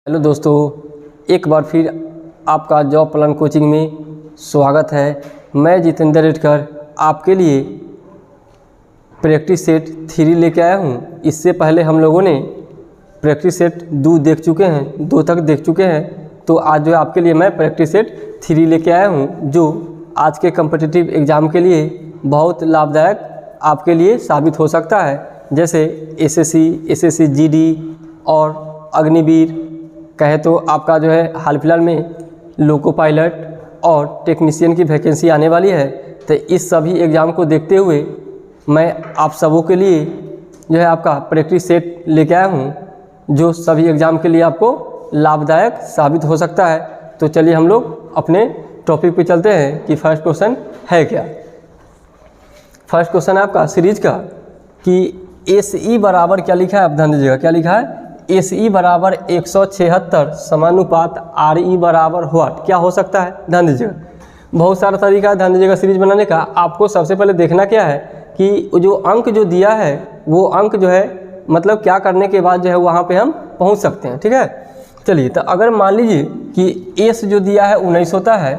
Hello दोस्तों, एक बार फिर आपका जॉब प्लान कोचिंग में स्वागत है। मैं जितेंद्र रेडकर आपके लिए प्रैक्टिस सेट 3 लेके आया हूँ। इससे पहले हम लोगों ने प्रैक्टिस सेट 2 देख चुके हैं, 2 तक देख चुके हैं। तो आज जो आपके लिए मैं प्रैक्टिस सेट 3 लेके आया हूँ, जो आज के कम्पिटिटिव एग्ज़ाम के लिए बहुत लाभदायक आपके लिए साबित हो सकता है। जैसे एसएससी, जीडी और अग्निवीर कहे तो आपका जो है हाल फिलहाल में लोको पायलट और टेक्नीशियन की वैकेंसी आने वाली है। तो इस सभी एग्ज़ाम को देखते हुए मैं आप सबों के लिए जो है आपका प्रैक्टिस सेट लेके आया हूँ, जो सभी एग्ज़ाम के लिए आपको लाभदायक साबित हो सकता है। तो चलिए हम लोग अपने टॉपिक पे चलते हैं कि फर्स्ट क्वेश्चन है क्या। फर्स्ट क्वेश्चन है आपका सीरीज का कि एसई बराबर क्या लिखा है। आप ध्यान दीजिएगा, क्या लिखा है। एसई बराबर 176 समानुपात आरई बराबर व्हाट, क्या हो सकता है। ध्यान दीजिएगा, बहुत सारा तरीका है ध्यान दीजिएगा सीरीज बनाने का। आपको सबसे पहले देखना क्या है कि जो अंक जो दिया है वो अंक जो है मतलब क्या करने के बाद जो है वहाँ पे हम पहुँच सकते हैं। ठीक है, चलिए। तो अगर मान लीजिए कि एस जो दिया है 19 होता है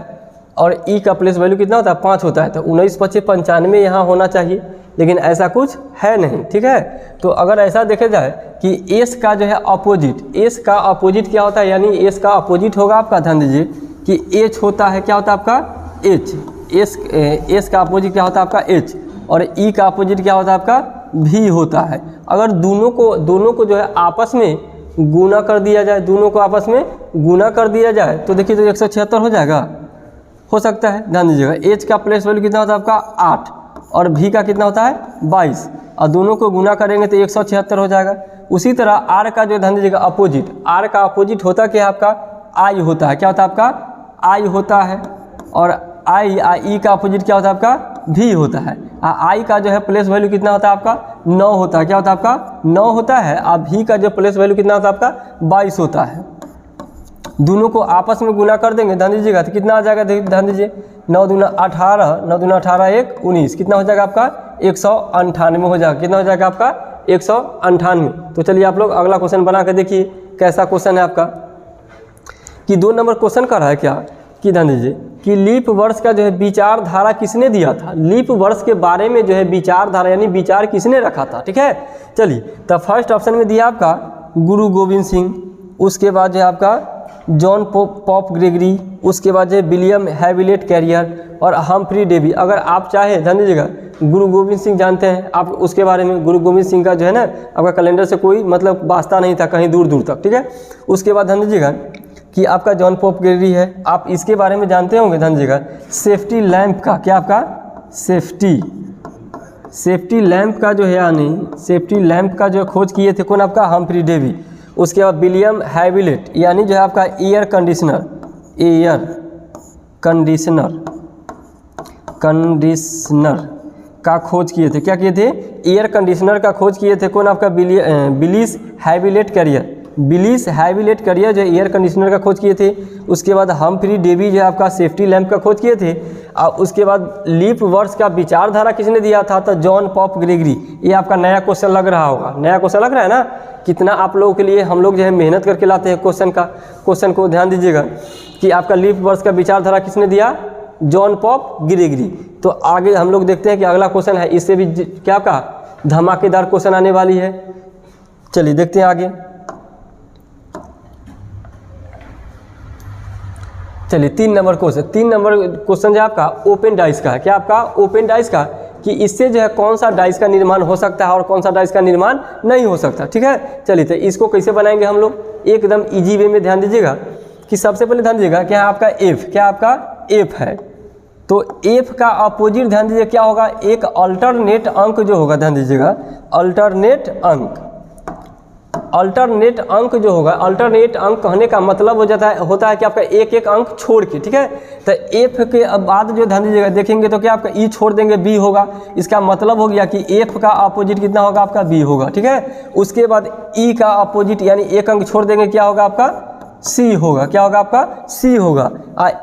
और ई का प्लेस वैल्यू कितना होता है 5 होता है, तो 19 × 5 = 95 यहाँ होना चाहिए, लेकिन ऐसा कुछ है नहीं। ठीक है, तो अगर ऐसा देखा जाए कि एस का जो है अपोजिट, एस का अपोजिट क्या होता है, यानी एस का अपोजिट होगा आपका, ध्यान दीजिए कि एच होता है, क्या होता है आपका एच। एस का अपोजिट क्या होता है आपका एच, और ई का अपोजिट क्या होता है आपका भी होता है। अगर दोनों को जो है आपस में गुना कर दिया जाए, दोनों को आपस में गुना कर दिया जाए तो देखिए तो 176 हो जाएगा, हो सकता है। ध्यान दीजिएगा, एच का प्लेस वैल्यू कितना होता है आपका 8 और भी का कितना होता है 22, और दोनों को गुना करेंगे तो 176 हो जाएगा। उसी तरह आर का जो ध्यान दीजिएगा अपोजिट, आर का अपोजिट होता क्या है आपका आई होता है, क्या होता है आपका आई होता है, और आई का अपोजिट क्या होता है आपका भी होता है। आई का जो है प्लेस वैल्यू कितना होता है आपका 9 होता है, क्या होता है आपका 9 होता है, और भी का जो प्लेस वैल्यू कितना होता है आपका 22 होता है। दोनों को आपस में गुना कर देंगे, ध्यान दीजिएगा, तो कितना आ जाएगा, ध्यान दीजिए 9 दूना 18, 9 दूना 18 1 19, कितना हो जाएगा आपका 198 हो जाएगा। कितना हो जाएगा आपका 198। तो चलिए आप लोग अगला क्वेश्चन बना के देखिए कैसा क्वेश्चन है आपका। कि 2 नंबर क्वेश्चन कर रहा है क्या कि ध्यान दीजिए कि लीप वर्ष का जो है विचारधारा किसने दिया था। लीप वर्ष के बारे में जो है विचारधारा यानी विचार किसने रखा था। ठीक है, चलिए। तो फर्स्ट ऑप्शन में दिया आपका गुरु गोविंद सिंह, उसके बाद जो है आपका जॉन पॉप ग्रेगरी, उसके बाद जो है विलियम हैविलेट कैरियर और हम्फ्री डेवी। अगर आप चाहे ध्यान दीजिएगा, गुरु गोविंद सिंह जानते हैं आप उसके बारे में, गुरु गोविंद सिंह का जो है ना आपका कैलेंडर से कोई मतलब वास्ता नहीं था कहीं दूर दूर तक। ठीक है, उसके बाद ध्यान दीजिएगा कि आपका जॉन पॉप ग्रेगरी है, आप इसके बारे में जानते होंगे। ध्यान दीजिएगा सेफ्टी लैंप का, क्या आपका सेफ्टी लैंप का जो है यानी सेफ्टी लैंप का जो खोज किए थे कौन, आपका हम्फ्री डेवी। उसके बाद विलियम हैविलेट यानी जो है आपका एयर कंडीशनर का खोज किए थे। क्या किए थे, एयर कंडीशनर का खोज किए थे कौन, आपका बिलिस हैविलेट कैरियर जो एयर कंडीशनर का खोज किए थे। उसके बाद हम्फ्री डेवी जो है आपका सेफ्टी लैंप का खोज किए थे। और उसके बाद लीप वर्ष का विचारधारा किसने दिया था, तो जॉन पॉप ग्रेगरी। ये आपका नया क्वेश्चन लग रहा होगा, नया क्वेश्चन लग रहा है ना, कितना आप लोगों के लिए हम लोग जो है मेहनत करके लाते हैं क्वेश्चन को। ध्यान दीजिएगा कि आपका लीप वर्ष का विचारधारा किसने दिया, जॉन पॉप ग्रेगरी। तो आगे हम लोग देखते हैं कि अगला क्वेश्चन है, इससे भी क्या का धमाकेदार क्वेश्चन आने वाली है। चलिए देखते हैं आगे। चलिए 3 नंबर क्वेश्चन जो आपका ओपन डाइस का है। क्या आपका ओपन डाइस का, कि इससे जो है कौन सा डाइस का निर्माण हो सकता है और कौन सा डाइस का निर्माण नहीं हो सकता। ठीक है, चलिए। तो इसको कैसे बनाएंगे हम लोग, एकदम इजी वे में। ध्यान दीजिएगा कि सबसे पहले ध्यान दीजिएगा कि आपका एफ, क्या आपका एफ है, तो एफ का अपोजिट ध्यान दीजिए क्या होगा, एक अल्टरनेट अंक जो होगा। ध्यान दीजिएगा अल्टरनेट अंक जो होगा, अल्टरनेट अंक कहने का मतलब होता है कि आपका एक एक अंक छोड़ के। ठीक है, तो एफ के बाद जो ध्यान दीजिएगा देखेंगे तो क्या आपका ई छोड़ देंगे बी होगा। इसका मतलब हो गया कि एफ का अपोजिट कितना होगा आपका बी होगा। ठीक है, उसके बाद ई का अपोजिट यानी एक अंक छोड़ देंगे, क्या होगा आपका सी होगा। क्या होगा आपका सी होगा।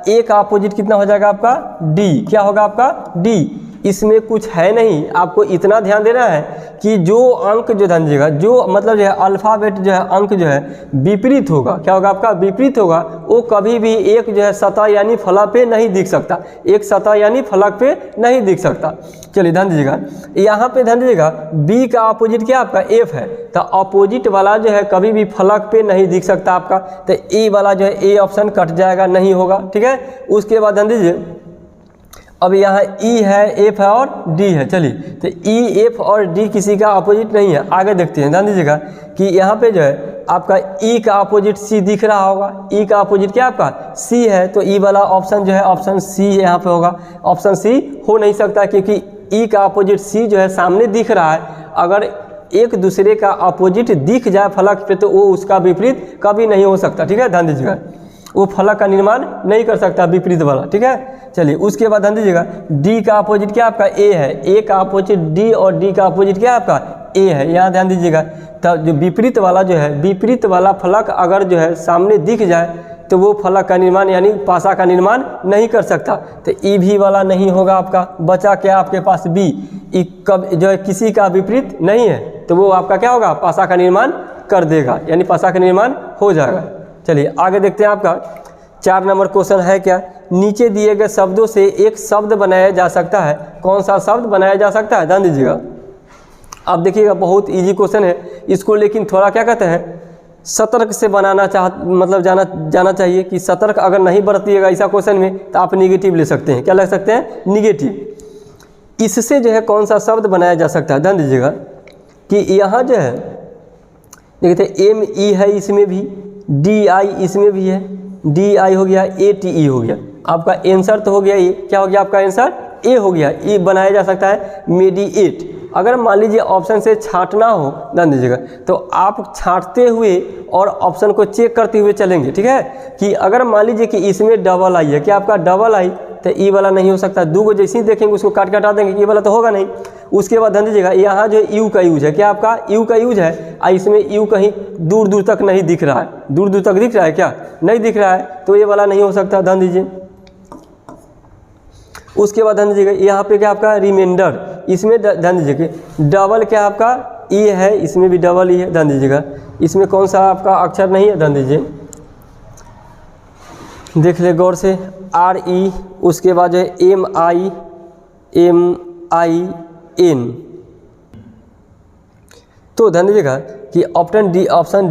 ए का अपोजिट कितना हो जाएगा आपका डी, क्या होगा आपका डी। इसमें कुछ है नहीं। आपको इतना ध्यान देना है कि जो अंक जो ध्यान दीजिएगा, जो मतलब जो है अल्फ़ाबेट जो है अंक जो है विपरीत होगा, क्या होगा आपका विपरीत होगा, वो कभी भी एक जो है सतह यानी फलक पे नहीं दिख सकता, एक सतह यानी फलक पे नहीं दिख सकता। चलिए ध्यान दीजिएगा, यहाँ पे ध्यान दीजिएगा बी का अपोजिट क्या आपका एफ है, तो अपोजिट वाला जो है कभी भी फलक पे नहीं दिख सकता आपका, तो ए वाला जो है ए ऑप्शन कट जाएगा, नहीं होगा। ठीक है, उसके बाद ध्यान दीजिए अब यहाँ ई है, एफ है और डी है। चलिए तो ई, एफ और डी किसी का अपोजिट नहीं है। आगे देखते हैं, ध्यान दीजिएगा कि यहाँ पे जो है आपका ई का अपोजिट सी दिख रहा होगा, ई का अपोजिट क्या आपका सी है, तो ई वाला ऑप्शन जो है ऑप्शन सी यहाँ पे होगा। ऑप्शन सी हो नहीं सकता क्योंकि ई का अपोजिट सी जो है सामने दिख रहा है। अगर एक दूसरे का अपोजिट दिख जाए फलक पे तो वो उसका विपरीत कभी नहीं हो सकता। ठीक है, ध्यान दीजिएगा वो फलक का निर्माण नहीं कर सकता विपरीत वाला। ठीक है, चलिए उसके बाद ध्यान दीजिएगा डी का अपोजिट क्या आपका ए है, ए का अपोजिट डी और डी का अपोजिट क्या आपका ए है। यहाँ ध्यान दीजिएगा तब जो विपरीत वाला जो है, विपरीत वाला फलक अगर जो है सामने दिख जाए तो वो फलक का निर्माण यानी पासा का निर्माण नहीं कर सकता, तो ई भी वाला नहीं होगा आपका। बचा क्या आपके पास बी, ई कब जो है किसी का विपरीत नहीं है तो वो आपका क्या होगा पासा का निर्माण कर देगा, यानी पासा का निर्माण हो जाएगा। चलिए आगे देखते हैं, आपका 4 नंबर क्वेश्चन है क्या, नीचे दिए गए शब्दों से एक शब्द बनाया जा सकता है, कौन सा शब्द बनाया जा सकता है। ध्यान दीजिएगा, आप देखिएगा बहुत इजी क्वेश्चन है इसको, लेकिन थोड़ा क्या कहते हैं सतर्क से बनाना मतलब जाना चाहिए कि सतर्क अगर नहीं बरतिएगा ऐसा क्वेश्चन में तो आप निगेटिव ले सकते हैं। क्या लग सकते हैं निगेटिव। इससे जो है कौन सा शब्द बनाया जा सकता है, ध्यान दीजिएगा कि यहाँ जो है देखते एम ई है, इसमें भी डी आई इसमें भी है, डी आई हो गया, ए टी ई हो गया, आपका आंसर तो हो गया ये, क्या हो गया आपका आंसर ए हो गया। ये बनाया जा सकता है मेडिएट। अगर मान लीजिए ऑप्शन से छांटना हो, ध्यान दीजिएगा, तो आप छांटते हुए और ऑप्शन को चेक करते हुए चलेंगे। ठीक है, कि अगर मान लीजिए कि इसमें डबल आई है, क्या आपका डबल आई, तो ई वाला नहीं हो सकता। दो को जैसे ही देखेंगे उसको काट कटा देंगे, ये वाला तो होगा नहीं। उसके बाद ध्यान दीजिएगा यहाँ जो यू का यूज है, क्या आपका यू का यूज है, इसमें यू कहीं दूर दूर तक नहीं दिख रहा है, दूर दूर तक दिख रहा है क्या, नहीं दिख रहा है, तो ये वाला नहीं हो सकता। ध्यान दीजिए, उसके बाद ध्यान दीजिएगा यहाँ पे क्या आपका रिमाइंडर, इसमें ध्यान दीजिए कि डबल क्या आपका ई है, इसमें भी डबल ई है। ध्यान दीजिएगा इसमें कौन सा आपका अक्षर नहीं है, ध्यान दीजिए देख ले गौर से, आर ई, उसके बाद जो है एम आई एन। तो ध्यान दीजिएगा कि ऑप्शन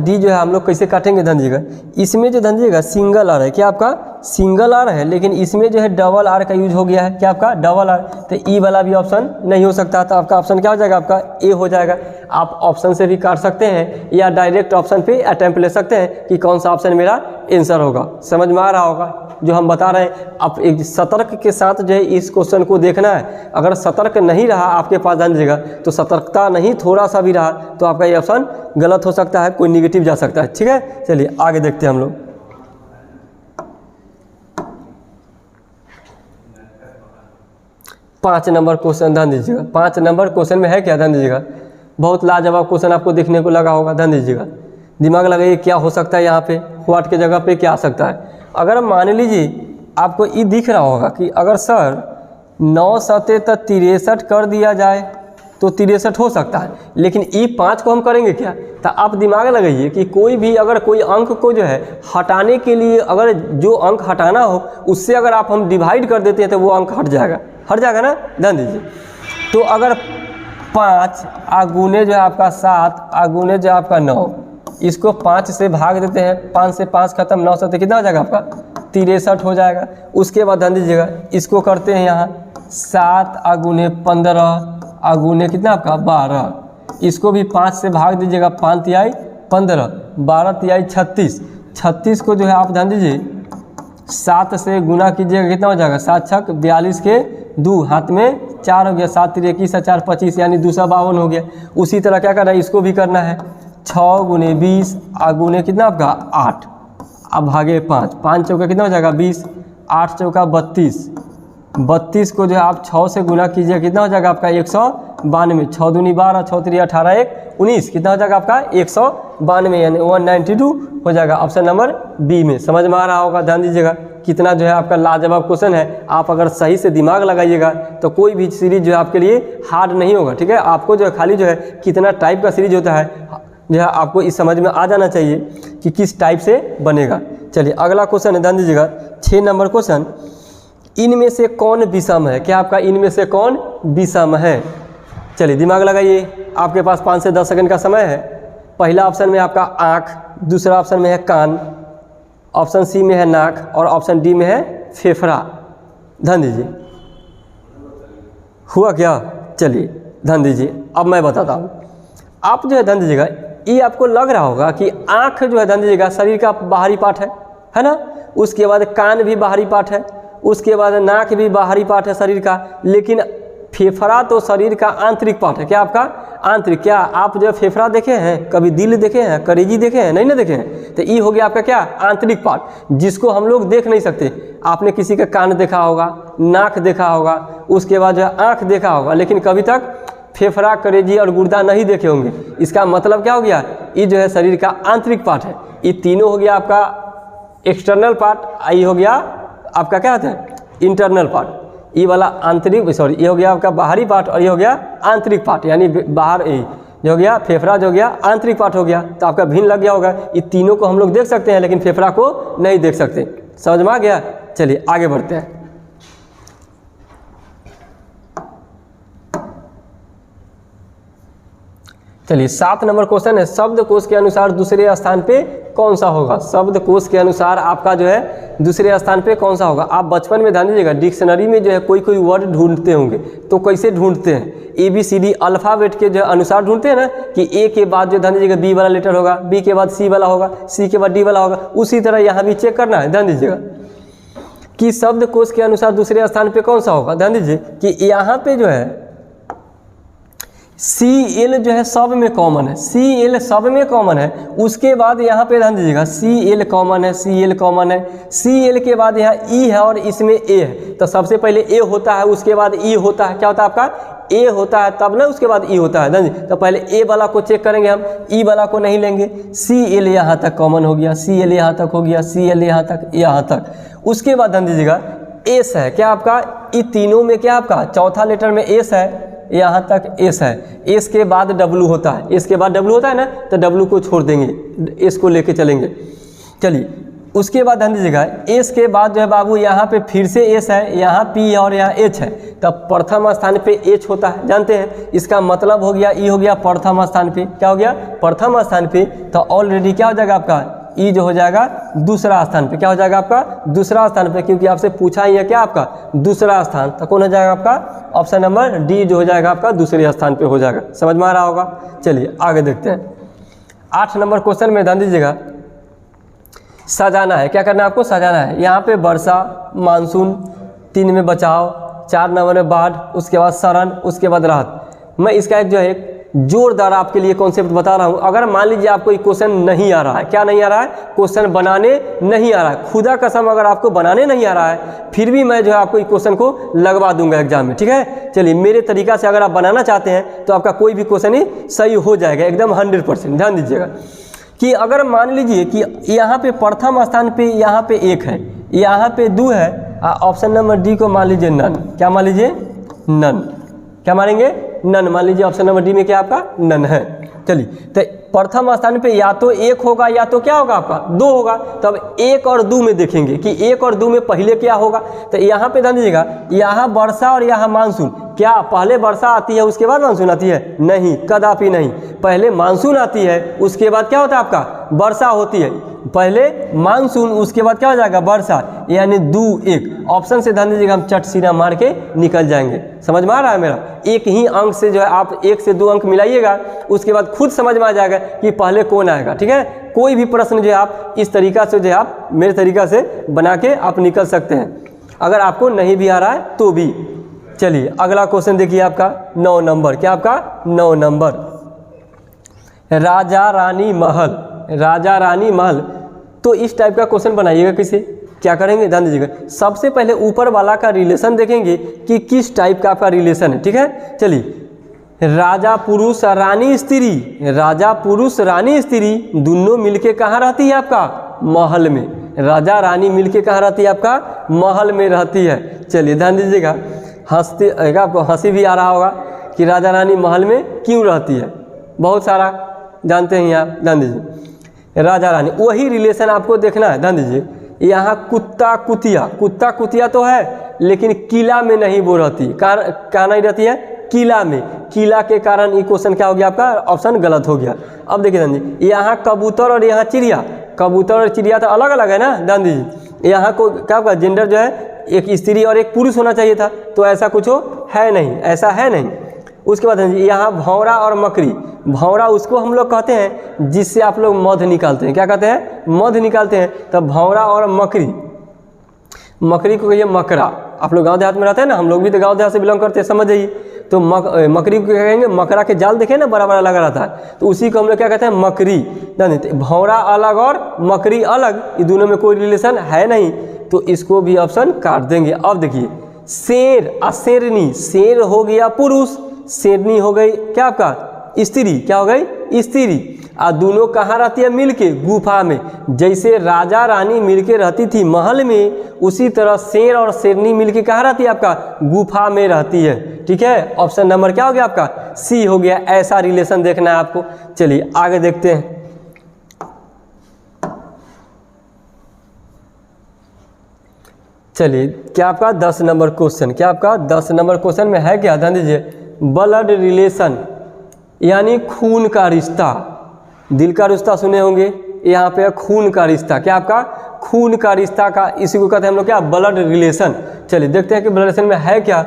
डी जो है हम लोग कैसे काटेंगे, ध्यान दीजिएगा इसमें जो ध्यान दीजिएगा सिंगल आर है, क्या आपका सिंगल आर है, लेकिन इसमें जो है डबल आर का यूज हो गया है, क्या आपका डबल आर, तो ई वाला भी ऑप्शन नहीं हो सकता, तो आपका ऑप्शन क्या हो जाएगा आपका ए हो जाएगा। आप ऑप्शन से भी काट सकते हैं या डायरेक्ट ऑप्शन पे अटेम्प्ट ले सकते हैं कि कौन सा ऑप्शन मेरा आंसर होगा। समझ में आ रहा होगा जो हम बता रहे हैं। आप एक सतर्क के साथ जो है इस क्वेश्चन को देखना है। अगर सतर्क नहीं रहा आपके पास, ध्यान दीजिएगा, तो सतर्कता नहीं थोड़ा सा भी रहा तो आपका ये ऑप्शन गलत हो सकता है, कोई निगेटिव जा सकता है। ठीक है, चलिए आगे देखते हैं हम लोग। पाँच नंबर क्वेश्चन, ध्यान दीजिएगा 5 नंबर क्वेश्चन में है क्या, ध्यान दीजिएगा बहुत लाजवाब क्वेश्चन आपको देखने को लगा होगा। ध्यान दीजिएगा, दिमाग लगाइए क्या हो सकता है यहाँ पे, व्हाट के जगह पे क्या आ सकता है। अगर मान लीजिए आपको ये दिख रहा होगा कि अगर सर 9 सते तक 63 कर दिया जाए तो 63 हो सकता है, लेकिन ई 5 को हम करेंगे क्या, तो आप दिमाग लगाइए कि कोई भी अगर कोई अंक को जो है हटाने के लिए, अगर जो अंक हटाना हो उससे अगर आप हम डिवाइड कर देते हैं तो वो अंक हट जाएगा ना। ध्यान दीजिए, तो अगर 5 आगुने जो है आपका 7 आगुने जो है आपका 9, इसको 5 से भाग देते हैं, 5 से 5 खत्म, 9 से कितना हो जाएगा आपका 63 हो जाएगा। उसके बाद ध्यान दीजिएगा इसको करते हैं यहाँ 7 आगुने 15 आगुने कितना आपका 12, इसको भी 5 से भाग दीजिएगा, 5 तिहाई 15, 12 तिहाई 36, 36 को जो है आप ध्यान दीजिए 7 से गुना कीजिएगा, कितना हो जाएगा 7 छक 42 के 2, हाथ में 4 हो गया, 7 तिरे 21 4 25 यानी 252 हो गया। उसी तरह क्या करना है, इसको भी करना है 6 गुने 20 आगुने कितना आपका 8, अब भागे 5, 5 चौका कितना हो जाएगा 20, 8 चौका 32, 32 को जो है आप 6 से गुना कीजिए, कितना हो जाएगा आपका 192, 6 दूनी 12, 6 3 18, 1 19, कितना हो जाएगा आपका 192 यानी 192 हो जाएगा ऑप्शन नंबर बी में। समझ में आ रहा होगा, ध्यान दीजिएगा कितना जो है आपका लाजवाब क्वेश्चन है। आप अगर सही से दिमाग लगाइएगा तो कोई भी सीरीज जो है आपके लिए हार्ड नहीं होगा, ठीक है। आपको जो है खाली जो है कितना टाइप का सीरीज होता है जो है आपको इस समझ में आ जाना चाहिए कि किस टाइप से बनेगा। चलिए अगला क्वेश्चन है, ध्यान दीजिएगा 6 नंबर क्वेश्चन, इनमें से कौन विषम है? क्या आपका इनमें से कौन विषम है? चलिए दिमाग लगाइए, आपके पास 5 से 10 सेकंड का समय है। पहला ऑप्शन में आपका आँख, दूसरा ऑप्शन में है कान, ऑप्शन सी में है नाक और ऑप्शन डी में है फेफड़ा। ध्यान दीजिए, हुआ क्या? चलिए ध्यान दीजिए, अब मैं बताता हूँ। आप जो है ध्यान दीजिएगा, ये आपको लग रहा होगा कि आँख जो है ध्यान दीजिएगा शरीर का बाहरी पार्ट है ना। उसके बाद कान भी बाहरी पार्ट है, उसके बाद नाक भी बाहरी पार्ट है शरीर का, लेकिन फेफड़ा तो शरीर का आंतरिक पार्ट है। क्या आपका आंतरिक? क्या आप जो फेफड़ा देखे हैं कभी? दिल देखे हैं, करेजी देखे हैं? नहीं ना देखे हैं। तो ये हो गया आपका क्या आंतरिक पार्ट, जिसको हम लोग देख नहीं सकते। आपने किसी का कान देखा होगा, नाक देखा होगा, उसके बाद जो है आँख देखा होगा, लेकिन कभी तक फेफड़ा, करेजी और गुर्दा नहीं देखे होंगे। इसका मतलब क्या हो गया? ये जो है शरीर का आंतरिक पार्ट है। ये तीनों हो गया आपका एक्सटर्नल पार्ट, ये हो गया आपका क्या होता है इंटरनल पार्ट। ये वाला आंतरिक, सॉरी, ये हो गया आपका बाहरी पार्ट और ये हो गया आंतरिक पार्ट, यानी बाहर ये हो गया फेफड़ा, जो हो गया आंतरिक पार्ट हो गया। तो आपका भिन्न लग गया होगा। ये तीनों को हम लोग देख सकते हैं लेकिन फेफड़ा को नहीं देख सकते। समझ में आ गया? चलिए आगे बढ़ते हैं। चलिए 7 नंबर क्वेश्चन है, शब्दकोश के अनुसार दूसरे स्थान पे कौन सा होगा? शब्दकोश के अनुसार आपका जो है दूसरे स्थान पे कौन सा होगा? आप बचपन में ध्यान दीजिएगा, डिक्शनरी में जो है कोई कोई वर्ड ढूंढते होंगे, तो कैसे ढूंढते हैं? ABCD अल्फ़ाबेट के जो अनुसार ढूंढते हैं ना, कि ए के बाद जो ध्यान दीजिएगा बी वाला लेटर होगा, बी के बाद सी वाला होगा, सी के बाद डी वाला होगा। उसी तरह यहाँ भी चेक करना है, ध्यान दीजिएगा कि शब्दकोश के अनुसार दूसरे स्थान पे कौन सा होगा। ध्यान दीजिए कि यहाँ पे जो है CL जो है सब में कॉमन है, CL सब में कॉमन है। उसके बाद यहाँ पे ध्यान दीजिएगा CL कॉमन है, CL कॉमन है, CL के बाद यहाँ E है और इसमें A है। तो सबसे पहले A होता है, उसके बाद E होता है। क्या होता है आपका? A होता है, तब ना उसके बाद E होता है। ध्यान दीजिए, तो पहले A वाला को चेक करेंगे हम, E वाला को नहीं लेंगे। CL यहाँ तक कॉमन हो गया, CL यहाँ तक हो गया, CL यहाँ तक, यहाँ तक। उसके बाद ध्यान दीजिएगा S है। क्या आपका? ये तीनों में क्या आपका चौथा लेटर में S है, यहाँ तक S है। S के बाद W होता है, S के बाद W होता है ना, तो W को छोड़ देंगे, S को लेके चलेंगे। चलिए उसके बाद ध्यान दीजिएगा S के बाद जो है बाबू यहाँ पे फिर से S है, यहाँ P और यहाँ H है। तब प्रथम स्थान पे H होता है, जानते हैं। इसका मतलब हो गया E हो गया प्रथम स्थान पे। क्या हो गया? प्रथम स्थान पे। तो ऑलरेडी क्या हो जाएगा आपका E जो हो जाएगा दूसरा स्थान पे। क्या हो जाएगा आपका? दूसरा स्थान पे, क्योंकि आपसे पूछा ही है क्या आपका दूसरा स्थान। तो कौन हो जाएगा आपका? ऑप्शन नंबर डी जो हो जाएगा आपका दूसरे स्थान पे हो जाएगा। समझ में आ रहा होगा? चलिए आगे देखते हैं। 8 नंबर क्वेश्चन में ध्यान दीजिएगा, सजाना है। क्या करना है आपको? सजाना है। यहाँ पे वर्षा, मानसून, 3 में बचाव, 4 नंबर में बाढ़, उसके बाद शरण, उसके बाद राहत। मैं इसका एक जो है जोरदार आपके लिए कॉन्सेप्ट बता रहा हूँ। अगर मान लीजिए आपको ये क्वेश्चन नहीं आ रहा है, क्या नहीं आ रहा है? क्वेश्चन बनाने नहीं आ रहा है, खुदा कसम अगर आपको बनाने नहीं आ रहा है, फिर भी मैं जो है आपको ये क्वेश्चन को लगवा दूंगा एग्जाम में, ठीक है। चलिए मेरे तरीका से अगर आप बनाना चाहते हैं तो आपका कोई भी क्वेश्चन ही सही हो जाएगा एकदम 100%। ध्यान दीजिएगा कि अगर मान लीजिए कि यहाँ पे प्रथम स्थान पे यहाँ पे 1 है, यहाँ पे 2 है, ऑप्शन नंबर डी को मान लीजिए नन। क्या मान लीजिए? नन। क्या मानेंगे? नन। मान लीजिए ऑप्शन नंबर डी में क्या आपका नन है। चलिए तो प्रथम स्थान पे या तो 1 होगा या तो क्या होगा आपका 2 होगा। तब 1 और 2 में देखेंगे कि 1 और 2 में पहले क्या होगा। तो यहाँ पे ध्यान दीजिएगा, यहाँ वर्षा और यहाँ मानसून। क्या पहले वर्षा आती है उसके बाद मानसून आती है? नहीं, कदापि नहीं। पहले मानसून आती है उसके बाद क्या होता है आपका वर्षा होती है। पहले मानसून उसके बाद क्या हो जाएगा वर्षा, यानी 2 1। ऑप्शन से ध्यान दीजिएगा हम चट सीना मार के निकल जाएंगे। समझ में आ रहा है मेरा? एक ही अंक से जो है आप 1 से 2 अंक मिलाइएगा, उसके बाद खुद समझ में आ जाएगा कि पहले कौन आएगा, ठीक है। कोई भी प्रश्न जो है आप इस तरीका से जो है आप मेरे तरीका से बना के आप निकल सकते हैं, अगर आपको नहीं भी आ रहा है तो भी। चलिए अगला क्वेश्चन देखिए आपका 9 नंबर। क्या आपका 9 नंबर? राजा रानी महल। राजा रानी महल, तो इस टाइप का क्वेश्चन बनाइएगा। किसे क्या करेंगे? ध्यान दीजिएगा, सबसे पहले ऊपर वाला का रिलेशन देखेंगे कि किस टाइप का आपका रिलेशन है, ठीक है। चलिए राजा पुरुष रानी स्त्री, राजा पुरुष रानी स्त्री दोनों मिलके कहाँ रहती है आपका? महल में। राजा रानी मिलके कहाँ रहती है आपका? महल में रहती है। चलिए ध्यान दीजिएगा, हंसते आपको हंसी भी आ रहा होगा कि राजा रानी महल में क्यों रहती है, बहुत सारा जानते हैं आप। ध्यान दीजिए, राजा रानी, वही रिलेशन आपको देखना है। ध्यान दीजिए, यहाँ कुत्ता कुतिया, कुत्ता कुतिया तो है लेकिन किला में नहीं वो रहती, कहाँ नहीं रहती है? किला में। किला के कारण ये क्वेश्चन क्या हो गया आपका? ऑप्शन गलत हो गया। अब देखिए ध्यान दीजिए, यहाँ कबूतर और यहाँ चिड़िया, कबूतर और चिड़िया तो अलग अलग है ना। ध्यान दीजिए, यहाँ को क्या होगा? जेंडर जो है एक स्त्री और एक पुरुष होना चाहिए था, तो ऐसा कुछ है नहीं, ऐसा है नहीं। उसके बाद यहाँ भौरा और मकड़ी, भौरा उसको हम लोग कहते हैं जिससे आप लोग मध निकालते हैं, क्या कहते हैं? मध निकालते हैं। तब भौरा और मकड़ी, मकड़ी को कहिए मकड़ा। आप लोग गांव देहात में रहते हैं ना, हम लोग भी तो गांव देहात से बिलोंग करते हैं, समझ जाइए। तो मकड़ी को क्या कहेंगे? मकड़ा के जाल देखे ना, बड़ा बड़ा लगा रहता है, तो उसी को हम लोग क्या कहते हैं? मकड़ी। भौरा अलग और मकड़ी अलग, ये दोनों में कोई रिलेशन है नहीं, तो इसको भी ऑप्शन काट देंगे। अब देखिए, शेर और शेरनी, शेर हो गया पुरुष, शेरनी हो गई क्या आपका? स्त्री। क्या हो गई? स्त्री। और दोनों कहाँ रहती है? मिलके, गुफा में। जैसे राजा रानी मिलके रहती थी महल में, उसी तरह शेर और शेरनी मिलके कहाँ रहती है आपका? गुफा में रहती है। ठीक है, ऑप्शन नंबर क्या हो गया आपका? सी हो गया। ऐसा रिलेशन देखना है आपको। चलिए आगे देखते हैं। चलिए, क्या आपका 10 नंबर क्वेश्चन, क्या आपका 10 नंबर क्वेश्चन में है क्या? ध्यान दीजिए, ब्लड रिलेशन यानी खून का रिश्ता। दिल का रिश्ता सुने होंगे, यहाँ पे खून का रिश्ता। क्या आपका? खून का रिश्ता का, इसी को कहते हैं हम लोग क्या? Blood relation. चलिए देखते हैं कि ब्लड रिलेशन में है क्या।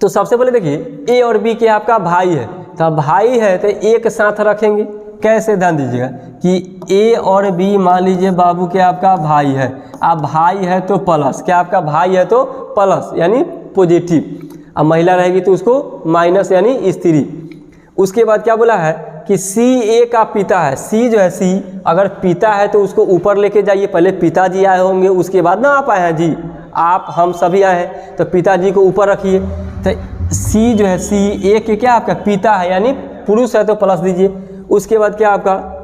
तो सबसे पहले देखिए, ए और बी के आपका भाई है, तो भाई है तो एक साथ रखेंगे। कैसे? ध्यान दीजिएगा कि ए और बी मान लीजिए बाबू के आपका भाई है, अब भाई है तो प्लस, क्या आपका भाई है तो प्लस यानी पॉजिटिव, अब महिला रहेगी तो उसको माइनस यानी स्त्री। उसके बाद क्या बोला है कि सी ए का पिता है, सी जो है सी अगर पिता है तो उसको ऊपर लेके जाइए, पहले पिताजी आए होंगे उसके बाद ना आप आए हैं जी, आप हम सभी आए हैं, तो पिताजी को ऊपर रखिए। तो सी जो है सी ए के क्या आपका पिता है यानी पुरुष है तो प्लस दीजिए। उसके बाद क्या आपका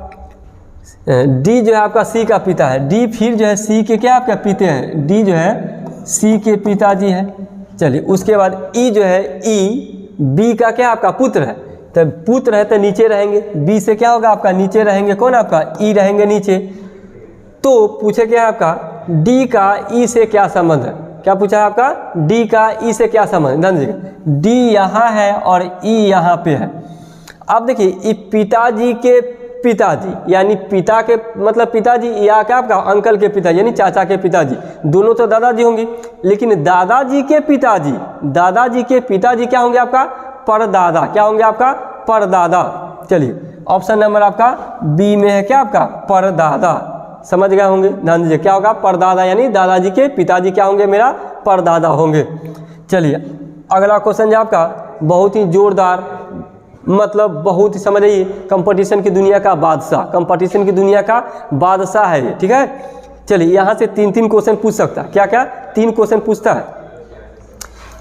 डी जो है आपका सी का पिता है, डी फिर जो है सी के क्या आपका पिते हैं, डी जो है सी के पिताजी है। चलिए उसके बाद ई जो है ई बी का क्या आपका पुत्र है, तो पुत्र है तो नीचे रहेंगे, बी से क्या होगा आपका नीचे रहेंगे, कौन आपका ई रहेंगे नीचे। तो पूछे क्या आपका डी का ई से क्या संबंध है, क्या पूछा है आपका डी का ई से क्या संबंध, ध्यान दीजिएगा डी यहाँ है और ई यहाँ पे है। अब देखिए ये पिताजी के पिताजी यानी पिता के मतलब पिताजी या क्या आपका अंकल के पिताजी यानी चाचा के पिताजी, दोनों तो दादाजी होंगे, लेकिन दादाजी के पिताजी, दादाजी के पिताजी क्या होंगे आपका परदादा, क्या होंगे आपका परदादा। चलिए ऑप्शन नंबर आपका बी में है क्या आपका परदादा, समझ गए होंगे, ध्यान दीजिए क्या होगा परदादा यानी दादाजी के पिताजी क्या होंगे मेरा परदादा होंगे। चलिए अगला क्वेश्चन जो आपका बहुत ही जोरदार, मतलब बहुत ही समझ आइए कंपटीशन की दुनिया का बादशाह, कंपटीशन की दुनिया का बादशाह है ये, ठीक है। चलिए यहाँ से 3-3 क्वेश्चन पूछ सकता है, क्या क्या 3 क्वेश्चन पूछता है।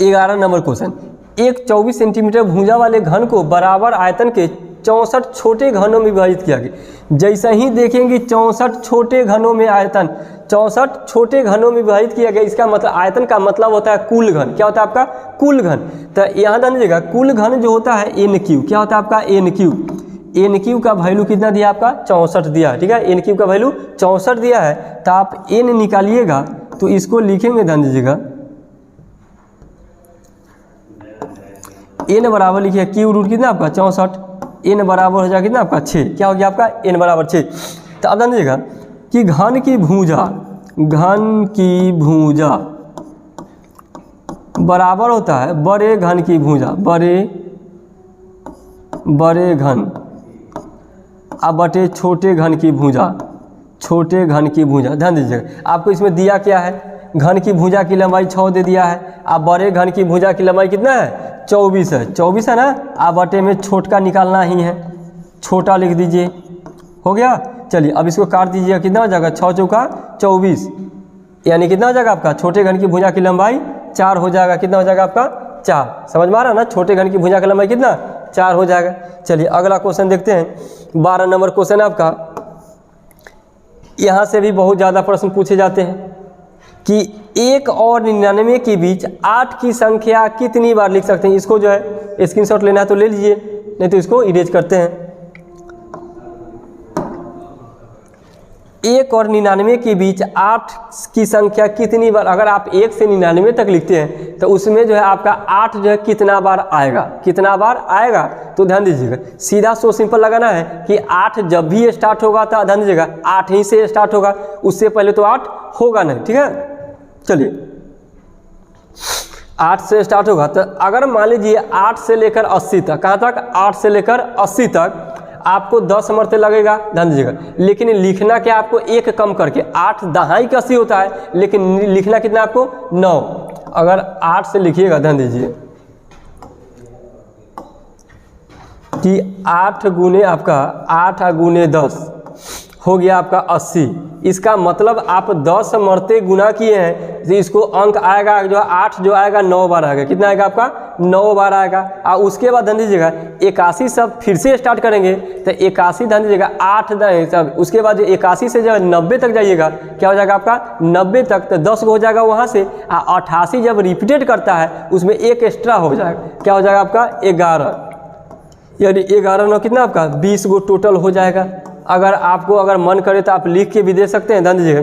11 नंबर क्वेश्चन, एक 24 सेंटीमीटर भुजा वाले घन को बराबर आयतन के 64 छोटे घनों में विभाजित किया गया। जैसे ही देखेंगे 64 छोटे घनों में आयतन, 64 छोटे घनों में विभाजित किया गया, इसका मतलब आयतन का मतलब होता है कुल घन, क्या होता है आपका कुल घन। तो यहाँ ध्यान दीजिएगा कुल घन जो होता है एन क्यू, क्या होता है आपका एन क्यू, एन क्यू का वैल्यू कितना दिया आपका 64 दिया है, ठीक है, एन क्यू का वैल्यू 64 दिया है। तो आप एन निकालिएगा तो इसको लिखेंगे, ध्यान दीजिएगा एन बराबर लिखिए क्यू रूट कितना आपका 64, एन बराबर हो जाएगा कितना आपका 6, क्या हो गया आपका एन बराबर 6। तो अब ध्यान दीजिएगा कि घन की भुजा, घन की भुजा बराबर होता है बड़े घन की भुजा, बड़े घन अब बटे छोटे घन की भुजा, छोटे घन की भुजा। ध्यान दीजिएगा आपको इसमें दिया क्या है, घन की भुजा की लंबाई 6 दे दिया है, अब बड़े घन की भुजा की लंबाई कितना है 24 है, 24 है ना, आप बटे में छोटा निकालना ही है, छोटा लिख दीजिए, हो गया। चलिए अब इसको काट दीजिए, कितना हो जाएगा 6 चौका 24 यानी कितना हो जाएगा आपका छोटे घन की भुजा की लंबाई 4 हो जाएगा, कितना हो जाएगा आपका 4। समझ में आ रहा है ना, छोटे घन की भुजा का लंबाई कितना 4 हो जाएगा। चलिए अगला क्वेश्चन देखते हैं। 12 नंबर क्वेश्चन है आपका। यहाँ से भी बहुत ज़्यादा प्रश्न पूछे जाते हैं कि 1 और 99 के बीच 8 की संख्या कितनी बार लिख सकते हैं। इसको जो है स्क्रीनशॉट लेना है तो ले लीजिए, नहीं तो इसको इरेज करते हैं। 1 और 99 के बीच 8 की संख्या कितनी बार, अगर आप 1 से 99 तक लिखते हैं तो उसमें जो है आपका 8 जो है कितना बार आएगा, कितना बार आएगा। तो ध्यान दीजिएगा, सीधा सो सिंपल लगाना है कि 8 जब भी स्टार्ट होगा तो ध्यान दीजिएगा 8 ही से स्टार्ट होगा, उससे पहले तो 8 होगा नहीं। ठीक है, चलिए 8 से स्टार्ट होगा। तो अगर मान लीजिए 8 से लेकर 80 तक, कहाँ तक 8 से लेकर 80 तक आपको 10 मरते लगेगा, ध्यान दीजिएगा। लेकिन लिखना क्या आपको 1 कम करके, 8 दहाई का 80 होता है, लेकिन लिखना कितना आपको 9। अगर 8 से लिखिएगा, ध्यान दीजिए कि 8 गुने आपका 8 गुने 10 हो गया आपका 80। इसका मतलब आप 10 मरते गुना किए हैं तो इसको अंक आएगा जो 8 जो आएगा 9 बार आएगा। कितना आएगा आपका 9 बार आएगा। और उसके बाद ध्यान दीजिएगा 81 सब फिर से स्टार्ट करेंगे तो 81 ध्यान दीजिएगा 8 सब, उसके बाद जो 81 से जब 90 तक जाइएगा क्या हो जाएगा आपका 90 तक, तो 10 हो जाएगा वहाँ से। 88 जब रिपीटेड करता है उसमें 1 एक्स्ट्रा हो जाएगा, क्या हो जाएगा आपका 11, यानी 11 9 कितना आपका 20 गो टोटल हो जाएगा। अगर आपको अगर मन करे तो आप लिख के भी दे सकते हैं, ध्यान दीजिएगा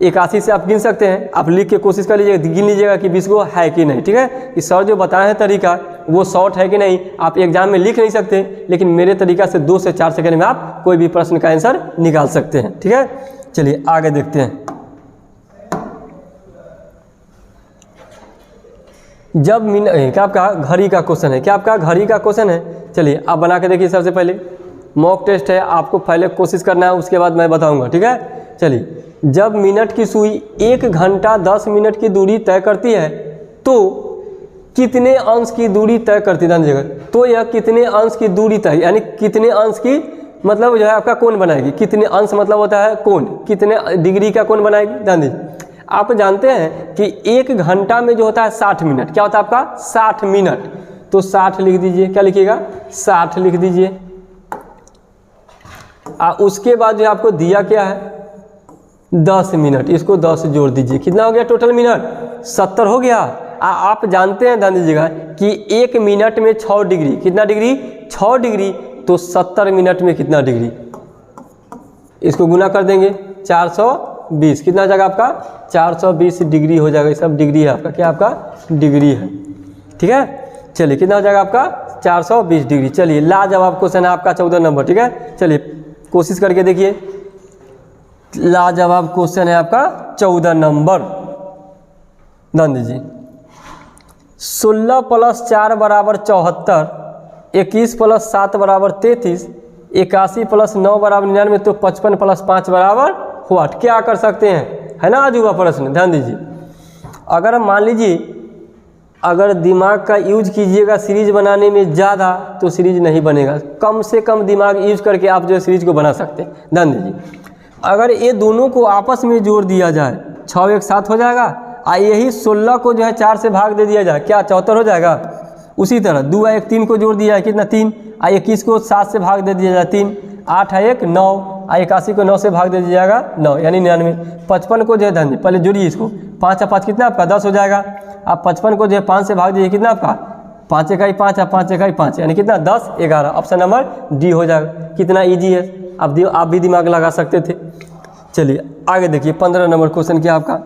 81 से आप गिन सकते हैं, आप लिख के कोशिश कर लीजिएगा, गिन लीजिएगा कि 20 गो है कि नहीं। ठीक है, कि सर जो बताए हैं तरीका वो शॉर्ट है कि नहीं, आप एग्जाम में लिख नहीं सकते, लेकिन मेरे तरीका से 2 से 4 सेकंड में आप कोई भी प्रश्न का आंसर निकाल सकते हैं। ठीक है, चलिए आगे देखते हैं। जब क्या आपका घड़ी का क्वेश्चन है, क्या आपका घड़ी का क्वेश्चन है। चलिए आप बना के देखिए। सबसे पहले मॉक टेस्ट है, आपको पहले कोशिश करना है, उसके बाद मैं बताऊंगा। ठीक है, चलिए जब मिनट की सुई 1 घंटा 10 मिनट की दूरी तय करती है तो कितने अंश की दूरी तय करती है। ध्यान दीजिएगा, तो यह कितने अंश की दूरी तय, यानी कितने अंश की मतलब जो है आपका कोण बनाएगी। कितने अंश मतलब होता है कोण, कितने डिग्री का कोण बनाएगी। ध्यान दीजिए, आप जानते हैं कि 1 घंटा में जो होता है 60 मिनट, क्या होता है आपका 60 मिनट, तो 60 लिख दीजिए। क्या लिखिएगा 60 लिख दीजिए। उसके बाद जो आपको दिया क्या है 10 मिनट, इसको 10 जोड़ दीजिए, कितना हो गया टोटल मिनट 70 हो गया। आप जानते हैं ध्यान दीजिएगा कि 1 मिनट में 6 डिग्री, कितना डिग्री 6 डिग्री, तो 70 मिनट में कितना डिग्री, इसको गुना कर देंगे 420, कितना हो जाएगा आपका 420 डिग्री हो जाएगा। सब डिग्री है आपका, क्या आपका डिग्री है। ठीक है, चलिए कितना हो जाएगा आपका 420 डिग्री। चलिए लाजवाब क्वेश्चन है आपका 14 नंबर। ठीक है, चलिए कोशिश करके देखिए। लाजवाब क्वेश्चन है आपका 14 नंबर। ध्यान दीजिए, 16 + 4 = 74, 21 + 7 = 33, 81 + 9 = 99, तो 55 + 5 = व्हाट। क्या कर सकते हैं, है ना अजूबा प्रश्न। ध्यान दीजिए, अगर मान लीजिए अगर दिमाग का यूज कीजिएगा सीरीज बनाने में ज़्यादा तो सीरीज नहीं बनेगा, कम से कम दिमाग यूज करके आप जो सीरीज को बना सकते हैं। ध्यान दीजिए, अगर ये दोनों को आपस में जोड़ दिया जाए 6 1 7 हो जाएगा, यही 16 को जो है 4 से भाग दे दिया जाए, क्या 74 हो जाएगा। उसी तरह 2 1 3 को जोड़ दिया है, कितना 3, 21 को 7 से भाग दे दिया जाए 3, 8 1 9, 81 को 9 से भाग दे दिया जाएगा 9, यानी 99। 55 को जो है ध्यान, पहले जोड़िए इसको, 5 5 कितना आपका 10 हो जाएगा। आप 55 को जो है 5 से भाग दीजिए, कितना आपका 5 1 5, 5 1 5, यानी कितना 10 11। ऑप्शन नंबर डी हो जाएगा। कितना ईजी है, आप भी दिमाग लगा सकते थे। चलिए आगे देखिए 15 नंबर क्वेश्चन क्या आपका।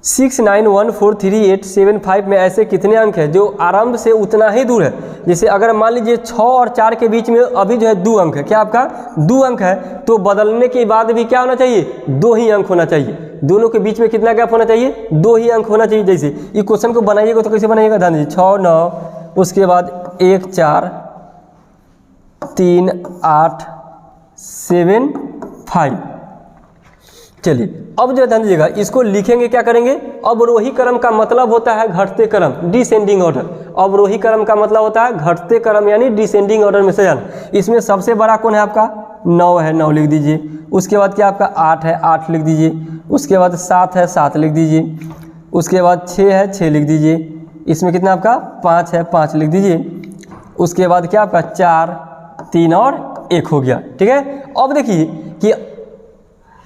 6 9 1 4 3 8 7 5 में ऐसे कितने अंक है जो आरंभ से उतना ही दूर है। जैसे अगर मान लीजिए 6 और 4 के बीच में अभी जो है 2 अंक है, क्या आपका 2 अंक है, तो बदलने के बाद भी क्या होना चाहिए 2 ही अंक होना चाहिए। दोनों के बीच में कितना गैप होना चाहिए 2 ही अंक होना चाहिए। जैसे ये क्वेश्चन को बनाइएगा तो कैसे बनाइएगा, ध्यान दीजिए 6 9, उसके बाद 1 4 3 8 7 5। चलिए अब जो ध्यान दीजिएगा इसको लिखेंगे, क्या करेंगे, अवरोही क्रम का मतलब होता है घटते क्रम, डिसेंडिंग ऑर्डर। अवरोही क्रम का मतलब होता है घटते क्रम यानी डिसेंडिंग ऑर्डर में से जाना। इसमें सबसे बड़ा कौन है आपका 9 है, 9 लिख दीजिए। उसके बाद क्या आपका 8 है, 8 लिख दीजिए। उसके बाद 7 है, 7 लिख दीजिए। उसके बाद 6 है, 6 लिख दीजिए। इसमें कितना आपका 5 है, 5 लिख दीजिए। उसके बाद क्या आपका 4, 3 और 1 हो गया, ठीक है। अब देखिए कि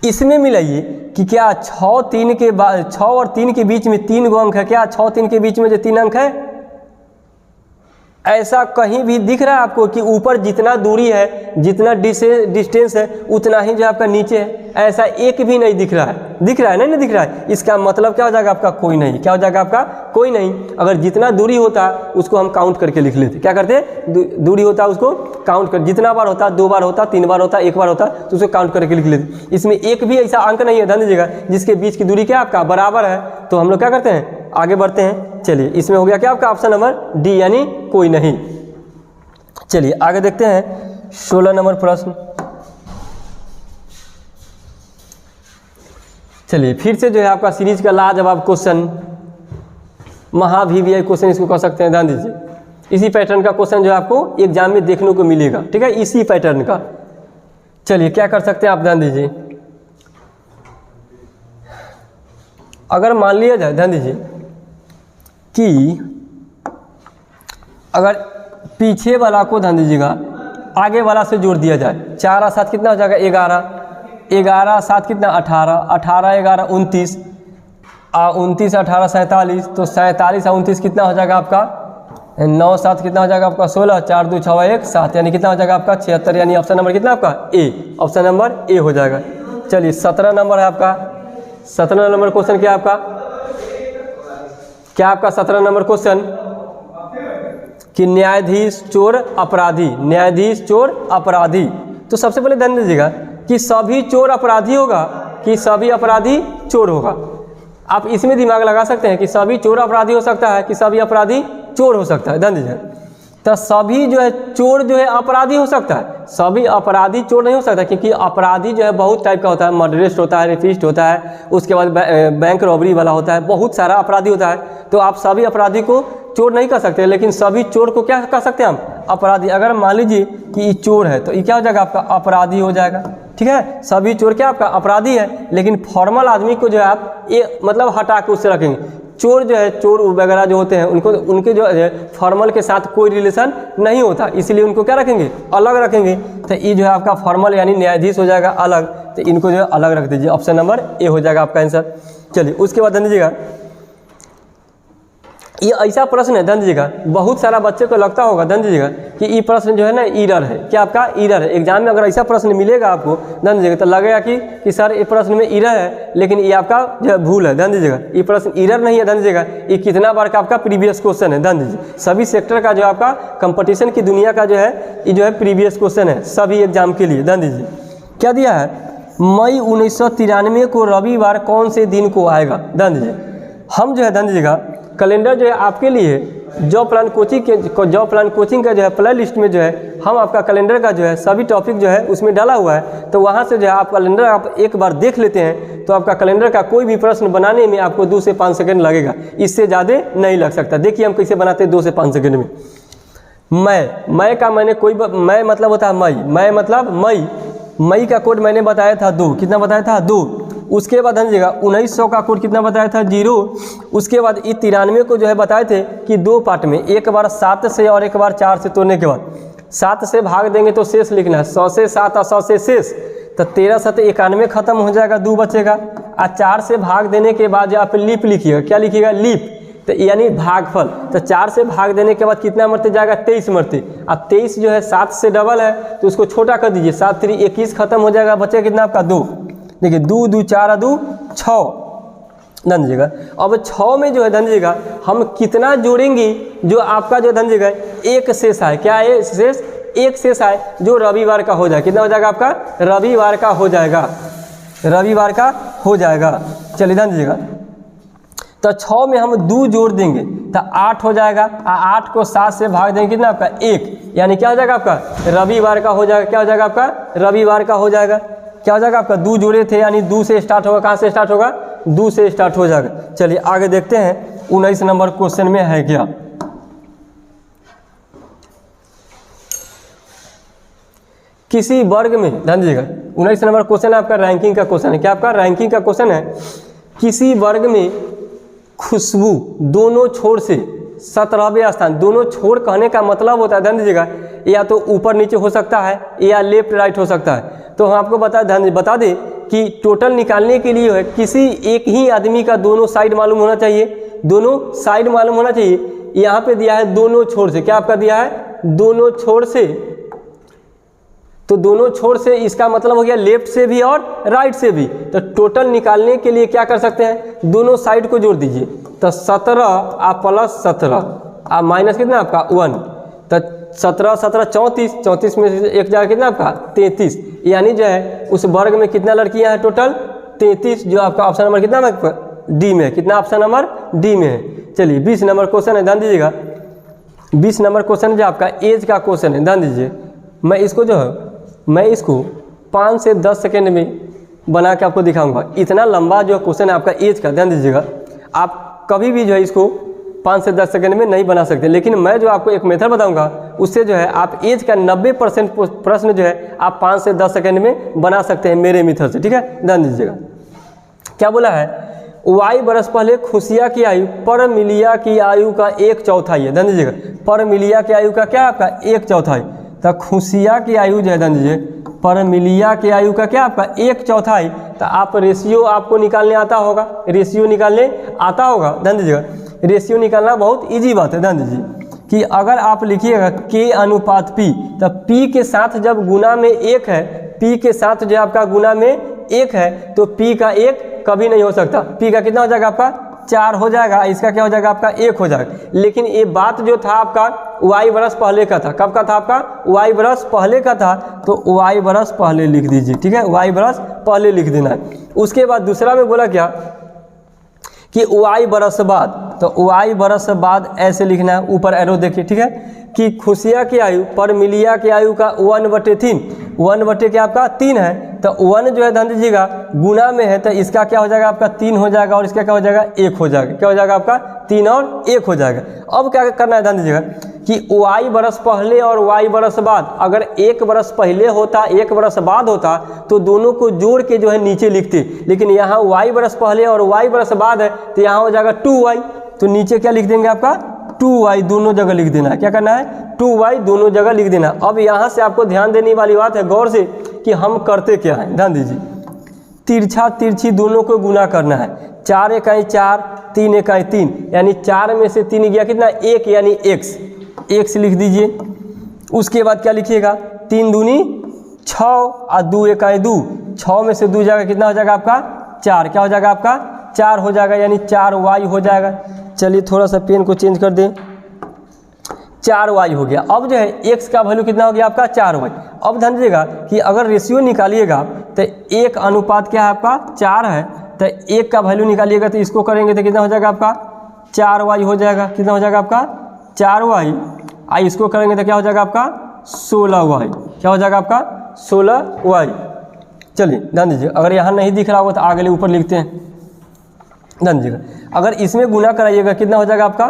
इसमें मिलाइए कि क्या 6 3 के बाद 6 और 3 के बीच में 3 गो अंक है, क्या 6 3 के बीच में जो 3 अंक है, ऐसा कहीं भी दिख रहा है आपको कि ऊपर जितना दूरी है, जितना डिस्टेंस है, उतना ही जो आपका नीचे है? ऐसा एक भी नहीं दिख रहा है। दिख रहा है? नहीं दिख रहा है। इसका मतलब क्या हो जाएगा आपका? कोई नहीं। क्या हो जाएगा आपका? कोई नहीं। अगर जितना दूरी होता उसको हम काउंट करके लिख लेते। क्या करते? दूरी होता उसको काउंट कर, जितना बार होता, 2 बार होता, 3 बार होता, 1 बार होता, तो उसको काउंट करके लिख लेते। इसमें एक भी ऐसा अंक नहीं है, ध्यान दीजिएगा, जिसके बीच की दूरी क्या आपका बराबर है। तो हम लोग क्या करते हैं? आगे बढ़ते हैं। चलिए, इसमें हो गया क्या आपका? ऑप्शन नंबर डी, यानी कोई नहीं। चलिए आगे देखते हैं 16 नंबर प्रश्न। चलिए फिर से जो है आपका सीरीज का लाजवाब क्वेश्चन, महा-VVI क्वेश्चन इसको कह सकते हैं। ध्यान दीजिए, इसी पैटर्न का क्वेश्चन जो है आपको एग्जाम में देखने को मिलेगा, ठीक है, इसी पैटर्न का। चलिए क्या कर सकते हैं आप, ध्यान दीजिए। अगर मान लिया जाए, ध्यान दीजिए, कि अगर पीछे वाला को, ध्यान दीजिएगा, आगे वाला से जोड़ दिया जाए, 4 और 7 कितना हो जाएगा? 11, 11 7 कितना? 18, 18 11 29, 29 18 47, तो 47 और 29 कितना हो जाएगा आपका? 9 7 कितना हो जाएगा आपका? 16, 4 2 6 1 7, यानी कितना हो जाएगा आपका? 76, यानी ऑप्शन नंबर कितना आपका? ए, ऑप्शन नंबर ए हो जाएगा। चलिए 17 नंबर है आपका। 17 नंबर क्वेश्चन क्या आपका? क्या आपका 17 नंबर क्वेश्चन? कि न्यायाधीश चोर अपराधी, न्यायाधीश चोर अपराधी। तो सबसे पहले ध्यान दीजिएगा कि सभी चोर अपराधी होगा कि सभी अपराधी चोर होगा। आप इसमें दिमाग लगा सकते हैं कि सभी चोर अपराधी हो सकता है कि सभी अपराधी चोर हो सकता है। ध्यान दीजिए, तो सभी जो है चोर जो है अपराधी हो सकता है, सभी अपराधी चोर नहीं हो सकता, क्योंकि अपराधी जो है बहुत टाइप का होता है। मर्डरिस्ट होता है, रेपिस्ट होता है, उसके बाद बैंक रॉबरी वाला होता है, बहुत सारा अपराधी होता है। तो आप सभी अपराधी को चोर नहीं कह सकते, लेकिन सभी चोर को क्या कह सकते हैं हम? अपराधी। अगर मान लीजिए कि ये चोर है तो ये क्या हो जाएगा आपका? अपराधी हो जाएगा, ठीक है। सभी चोर क्या आपका? अपराधी है। लेकिन फॉर्मल आदमी को जो है आप ये मतलब हटा के उससे रखेंगे। चोर जो है, चोर वगैरह जो होते हैं, उनके जो है फॉर्मल के साथ कोई रिलेशन नहीं होता, इसलिए उनको क्या रखेंगे? अलग रखेंगे। तो ये जो है आपका फॉर्मल यानी न्यायाधीश हो जाएगा अलग, तो इनको जो है अलग रख दीजिए। ऑप्शन नंबर ए हो जाएगा आपका आंसर। चलिए उसके बाद ध्यान दीजिएगा, ये ऐसा प्रश्न है, ध्यान दीजिएगा, बहुत सारा बच्चे को लगता होगा, ध्यान दीजिएगा, कि ये प्रश्न जो है ना ईरर है। क्या आपका? ईरर है। एग्जाम में अगर ऐसा प्रश्न मिलेगा आपको, ध्यान दीजिएगा, तो लगेगा कि सर ये प्रश्न में ईरर है, लेकिन ये आपका जो है भूल है। ध्यान दीजिएगा, ये प्रश्न ईरर नहीं है। ध्यान दीजिएगा, ये कितना बार का आपका प्रीवियस क्वेश्चन है। ध्यान दीजिए, सभी सेक्टर का जो आपका कंपटीशन की दुनिया का जो है ये जो है प्रीवियस क्वेश्चन है सभी एग्जाम के लिए। ध्यान दीजिए क्या दिया है? मई 1993 को रविवार कौन से दिन को आएगा? ध्यान दीजिए, हम जो है, ध्यान दीजिएगा, कैलेंडर जो है आपके लिए जॉब प्लान कोचिंग का जो है प्ले लिस्ट में जो है हम आपका कैलेंडर का जो है सभी टॉपिक जो है उसमें डाला हुआ है। तो वहाँ से जो है आप कैलेंडर आप एक बार देख लेते हैं तो आपका कैलेंडर का कोई भी प्रश्न बनाने में आपको 2 से 5 सेकंड लगेगा, इससे ज़्यादा नहीं लग सकता। देखिए हम कैसे बनाते हैं 2 से 5 सेकंड में। मई का मैंने मई मतलब होता है मई मतलब मई का कोड मैंने बताया था 2, कितना बताया था? 2। उसके बाद समझिएगा 1900 का कोड कितना बताया था? 0। उसके बाद ये 93 को जो है बताए थे कि 2 पार्ट में, एक बार 7 से और एक बार 4 से तोड़ने के बाद 7 से भाग देंगे तो शेष लिखना है, 100 से 7 और 100 से शेष, तो 13 7 91 खत्म हो जाएगा, 2 बचेगा। और 4 से भाग देने के बाद जो आप लीप लिखिएगा, क्या लिखिएगा? लीप, तो यानी भागफल। तो 4 से भाग देने के बाद कितना मरते जाएगा? 23 मरते। अब 23 जो है 7 से डबल है तो उसको छोटा कर दीजिए, 7 3 21 खत्म हो जाएगा, बचेगा कितना आपका? 2। देखिए 2 2 4 2 6, ध्यान दीजिएगा। अब 6 में जो है ध्यान दीजिएगा हम कितना जोड़ेंगे जो आपका जो ध्यान दीजिएगा एक शेष आए, क्या है शेष? एक शेष आए जो रविवार का हो जाए, कितना हो जाएगा आपका? रविवार का हो जाएगा, रविवार का हो जाएगा। चलिए ध्यान दीजिएगा, तो 6 में हम 2 जोड़ देंगे तो 8 हो जाएगा, 8 को 7 से भाग देंगे कितना आपका? 1, यानी क्या हो जाएगा आपका? रविवार का हो जाएगा। क्या हो जाएगा आपका? रविवार का हो जाएगा। क्या हो जाएगा आपका? 2 जोड़े थे यानी 2 से स्टार्ट होगा। कहाँ से स्टार्ट होगा? 2 से स्टार्ट हो जाएगा। चलिए आगे देखते हैं 19 नंबर क्वेश्चन में है क्या। किसी वर्ग में, ध्यान दीजिएगा, 19 नंबर क्वेश्चन है आपका रैंकिंग का क्वेश्चन है। क्या आपका? रैंकिंग का क्वेश्चन है। किसी वर्ग में खुशबू दोनों छोर से 17वें स्थान। दोनों छोर कहने का मतलब होता है, ध्यान दीजिएगा, या तो ऊपर नीचे हो सकता है या लेफ्ट राइट हो सकता है। तो हम आपको बता दें कि टोटल निकालने के लिए है किसी एक ही आदमी का दोनों साइड मालूम होना चाहिए, दोनों साइड मालूम होना चाहिए। यहाँ पे दिया है दोनों छोर से, क्या आपका दिया है दोनों छोर से, तो दोनों छोर से इसका मतलब हो गया लेफ्ट से भी और राइट से भी। तो टोटल निकालने के लिए क्या कर सकते हैं, दोनों साइड को जोड़ दीजिए। तो 17 आप प्लस 17 आप माइनस कितना आपका 1, तो 17 17 34, 34 में से एक जाएगा कितना आपका 33, यानी जो है उस वर्ग में कितना लड़कियां हैं टोटल 33, जो आपका ऑप्शन नंबर कितना है डी में है। कितना ऑप्शन नंबर डी में है। चलिए 20 नंबर क्वेश्चन है, ध्यान दीजिएगा। 20 नंबर क्वेश्चन जो आपका एज का क्वेश्चन है, ध्यान दीजिए। मैं इसको 5 से 10 सेकेंड में बना के आपको दिखाऊंगा। इतना लंबा जो क्वेश्चन है आपका एज का, ध्यान दीजिएगा, आप कभी भी जो है इसको 5 से 10 सेकंड में नहीं बना सकते, लेकिन मैं जो आपको एक मेथड बताऊंगा उससे जो है आप एज का 90% प्रश्न जो है आप 5 से 10 सेकंड में बना सकते हैं मेरे मेथड से, ठीक है। ध्यान दीजिएगा क्या बोला है, वाई बरस पहले खुशिया की आयु पर मिलिया की आयु का 1/4 है। ध्यान दीजिएगा, पर मिलिया की आयु का क्या आपका 1/4, तो खुशिया की आयु जो है, ध्यान दीजिए, पर मिलिया की आयु का क्या आपका 1/4। तो आप रेशियो आपको निकालने आता होगा, रेशियो निकालने आता होगा। ध्यान दीजिएगा, रेशियो निकालना बहुत इजी बात है। ध्यान दीजिए कि अगर आप लिखिएगा के अनुपात पी, तो पी के साथ जब गुना में 1 है, पी के साथ जो आपका गुना में 1 है, तो पी का 1 कभी नहीं हो सकता। पी का कितना हो जाएगा आपका 4 हो जाएगा, इसका क्या हो जाएगा आपका 1 हो जाएगा। लेकिन ये बात जो था आपका वाई बरस पहले का था, कब का था आपका वाई बरस पहले का था, तो वाई बरस पहले लिख दीजिए, ठीक है, वाई बरस पहले लिख देना है। उसके बाद दूसरा में बोला क्या कि वाई बरस बाद, तो वाई बरस बाद ऐसे लिखना है, ऊपर एरो देखिए, ठीक है, कि खुशिया की आयु पर मिलिया की आयु का 1/3, 1 क्या आपका 3 है, तो 1 जो है ध्यान दीजिएगा गुना में है, तो इसका क्या हो जाएगा आपका 3 हो जाएगा, और इसका क्या हो जाएगा 1 हो जाएगा। क्या हो जाएगा आपका 3 और 1 हो जाएगा। अब क्या करना है, ध्यान दीजिएगा कि वाई बरस पहले और वाई बरस बाद, अगर 1 बरस पहले होता 1 बरस बाद होता तो दोनों को जोड़ के जो है नीचे लिखते, लेकिन यहाँ वाई बरस पहले और वाई बरस बाद है, तो यहाँ हो जाएगा 2y, तो नीचे क्या लिख देंगे आपका 2y, दोनों जगह लिख देना है। क्या करना है 2y दोनों जगह लिख देना। अब यहाँ से आपको ध्यान देने वाली बात है गौर से कि हम करते क्या है, ध्यान दीजिए, तिरछा तिरछी दोनों को गुना करना है। 4 इकाई 4, 3 इकाई 3, यानी 4 में से 3 गया कितना 1, यानी x लिख दीजिए। उसके बाद क्या लिखिएगा 3 दूनी 6 और 2 इकाई 2, 6 में से 2 जाएगा कितना हो जाएगा आपका 4, क्या हो जाएगा आपका 4 हो जाएगा, यानी 4y हो जाएगा। चलिए थोड़ा सा पेन को चेंज कर दें, 4y हो गया। अब जो है x का वैल्यू कितना हो गया आपका 4y। अब ध्यान दीजिएगा कि अगर रेशियो निकालिएगा तो 1 अनुपात क्या है आपका 4 है, तो 1 का वैल्यू निकालिएगा तो इसको करेंगे तो कितना हो जाएगा आपका 4y हो जाएगा। कितना हो जाएगा आपका 4y, आई इसको करेंगे तो क्या हो जाएगा आपका 16y। क्या हो जाएगा आपका 16y। चलिए ध्यान दीजिए, अगर यहाँ नहीं दिख रहा होगा तो आगे ऊपर लिखते हैं। ध्यान दीजिएगा, अगर इसमें गुना कराइएगा कितना हो जाएगा आपका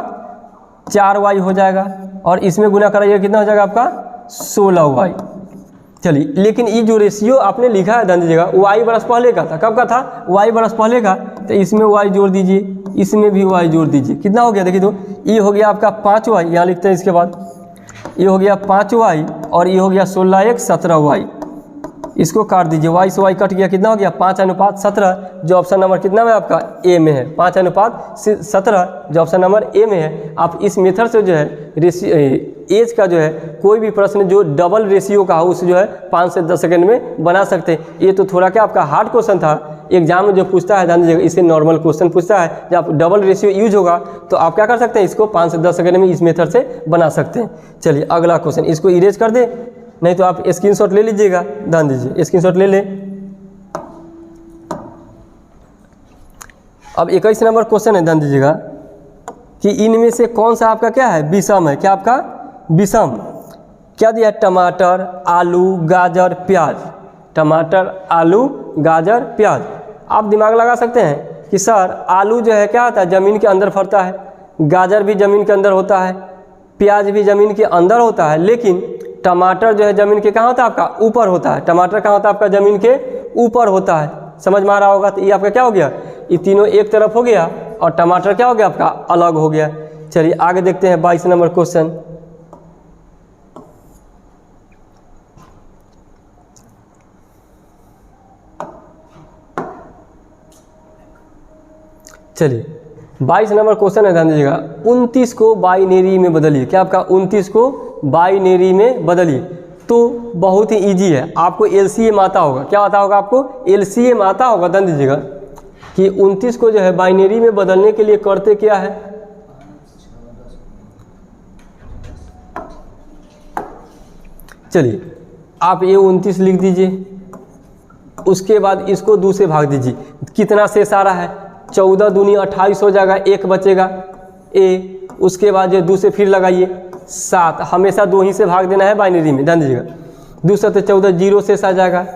4y हो जाएगा, और इसमें गुना कराइएगा कितना हो जाएगा आपका 16y। चलिए, लेकिन ये जो रेशियो आपने लिखा है ध्यान दीजिएगा y बरस पहले का था। कब का था y बरस पहले का, तो इसमें y जोड़ दीजिए, इसमें भी y जोड़ दीजिए। कितना हो गया देखिए, तो ये हो गया आपका 5y, यहाँ लिखते हैं। इसके बाद ये हो गया 5y और ये हो गया 16 1 17y। इसको काट दीजिए, y से y कट गया, कितना हो गया 5:17, जो ऑप्शन नंबर कितना में आपका ए में है, 5:17 जो ऑप्शन नंबर ए में है। आप इस मेथड से जो है एज का जो है कोई भी प्रश्न जो डबल रेशियो का हो उसे जो है 5 से 10 सेकंड में बना सकते हैं। ये तो थोड़ा क्या आपका हार्ड क्वेश्चन था, एग्जाम में जो पूछता है ध्यान दीजिएगा, इसे नॉर्मल क्वेश्चन पूछता है। जब डबल रेशियो यूज होगा तो आप क्या कर सकते हैं, इसको 5 से 10 सेकंड में इस मेथड से बना सकते हैं। चलिए अगला क्वेश्चन, इसको इरेज कर दे, नहीं तो आप स्क्रीनशॉट ले लीजिएगा। ध्यान दीजिए, स्क्रीनशॉट ले लें। अब 21 नंबर क्वेश्चन है, ध्यान दीजिएगा कि इनमें से कौन सा आपका क्या है विषम है। क्या आपका विषम, क्या दिया, टमाटर, आलू, गाजर, प्याज। टमाटर, आलू, गाजर, प्याज। आप दिमाग लगा सकते हैं कि सर आलू जो है क्या होता है ज़मीन के अंदर फरता है, गाजर भी ज़मीन के अंदर होता है, प्याज भी ज़मीन के अंदर होता है, लेकिन टमाटर जो है ज़मीन के कहाँ होता है आपका ऊपर होता है। टमाटर कहाँ होता है आपका ज़मीन के ऊपर होता है। समझ में आ रहा होगा। तो ये आपका क्या हो गया, ये तीनों एक तरफ हो गया और टमाटर क्या हो गया आपका अलग हो गया। चलिए आगे देखते हैं 22 नंबर क्वेश्चन। चलिए 22 नंबर क्वेश्चन है, ध्यान दीजिएगा। 29 को बाइनरी में बदलिए। क्या आपका 29 को बाइनरी में बदलिए। तो बहुत ही इजी है, आपको एलसीएम आता होगा। क्या आता होगा आपको? एलसीएम आता होगा। ध्यान दीजिएगा कि 29 को जो है बाइनरी में बदलने के लिए करते क्या है, चलिए आप ये 29 लिख दीजिए, उसके बाद इसको 2 से भाग दीजिए। कितना शेष आ रहा है? 14 दूनी 28 हो जाएगा, 1 बचेगा ए। उसके बाद जो 2 से फिर लगाइए 7, हमेशा 2 ही से भाग देना है बाइनरी में। ध्यान दीजिएगा 2 से 14 0 शेष आ जाएगा,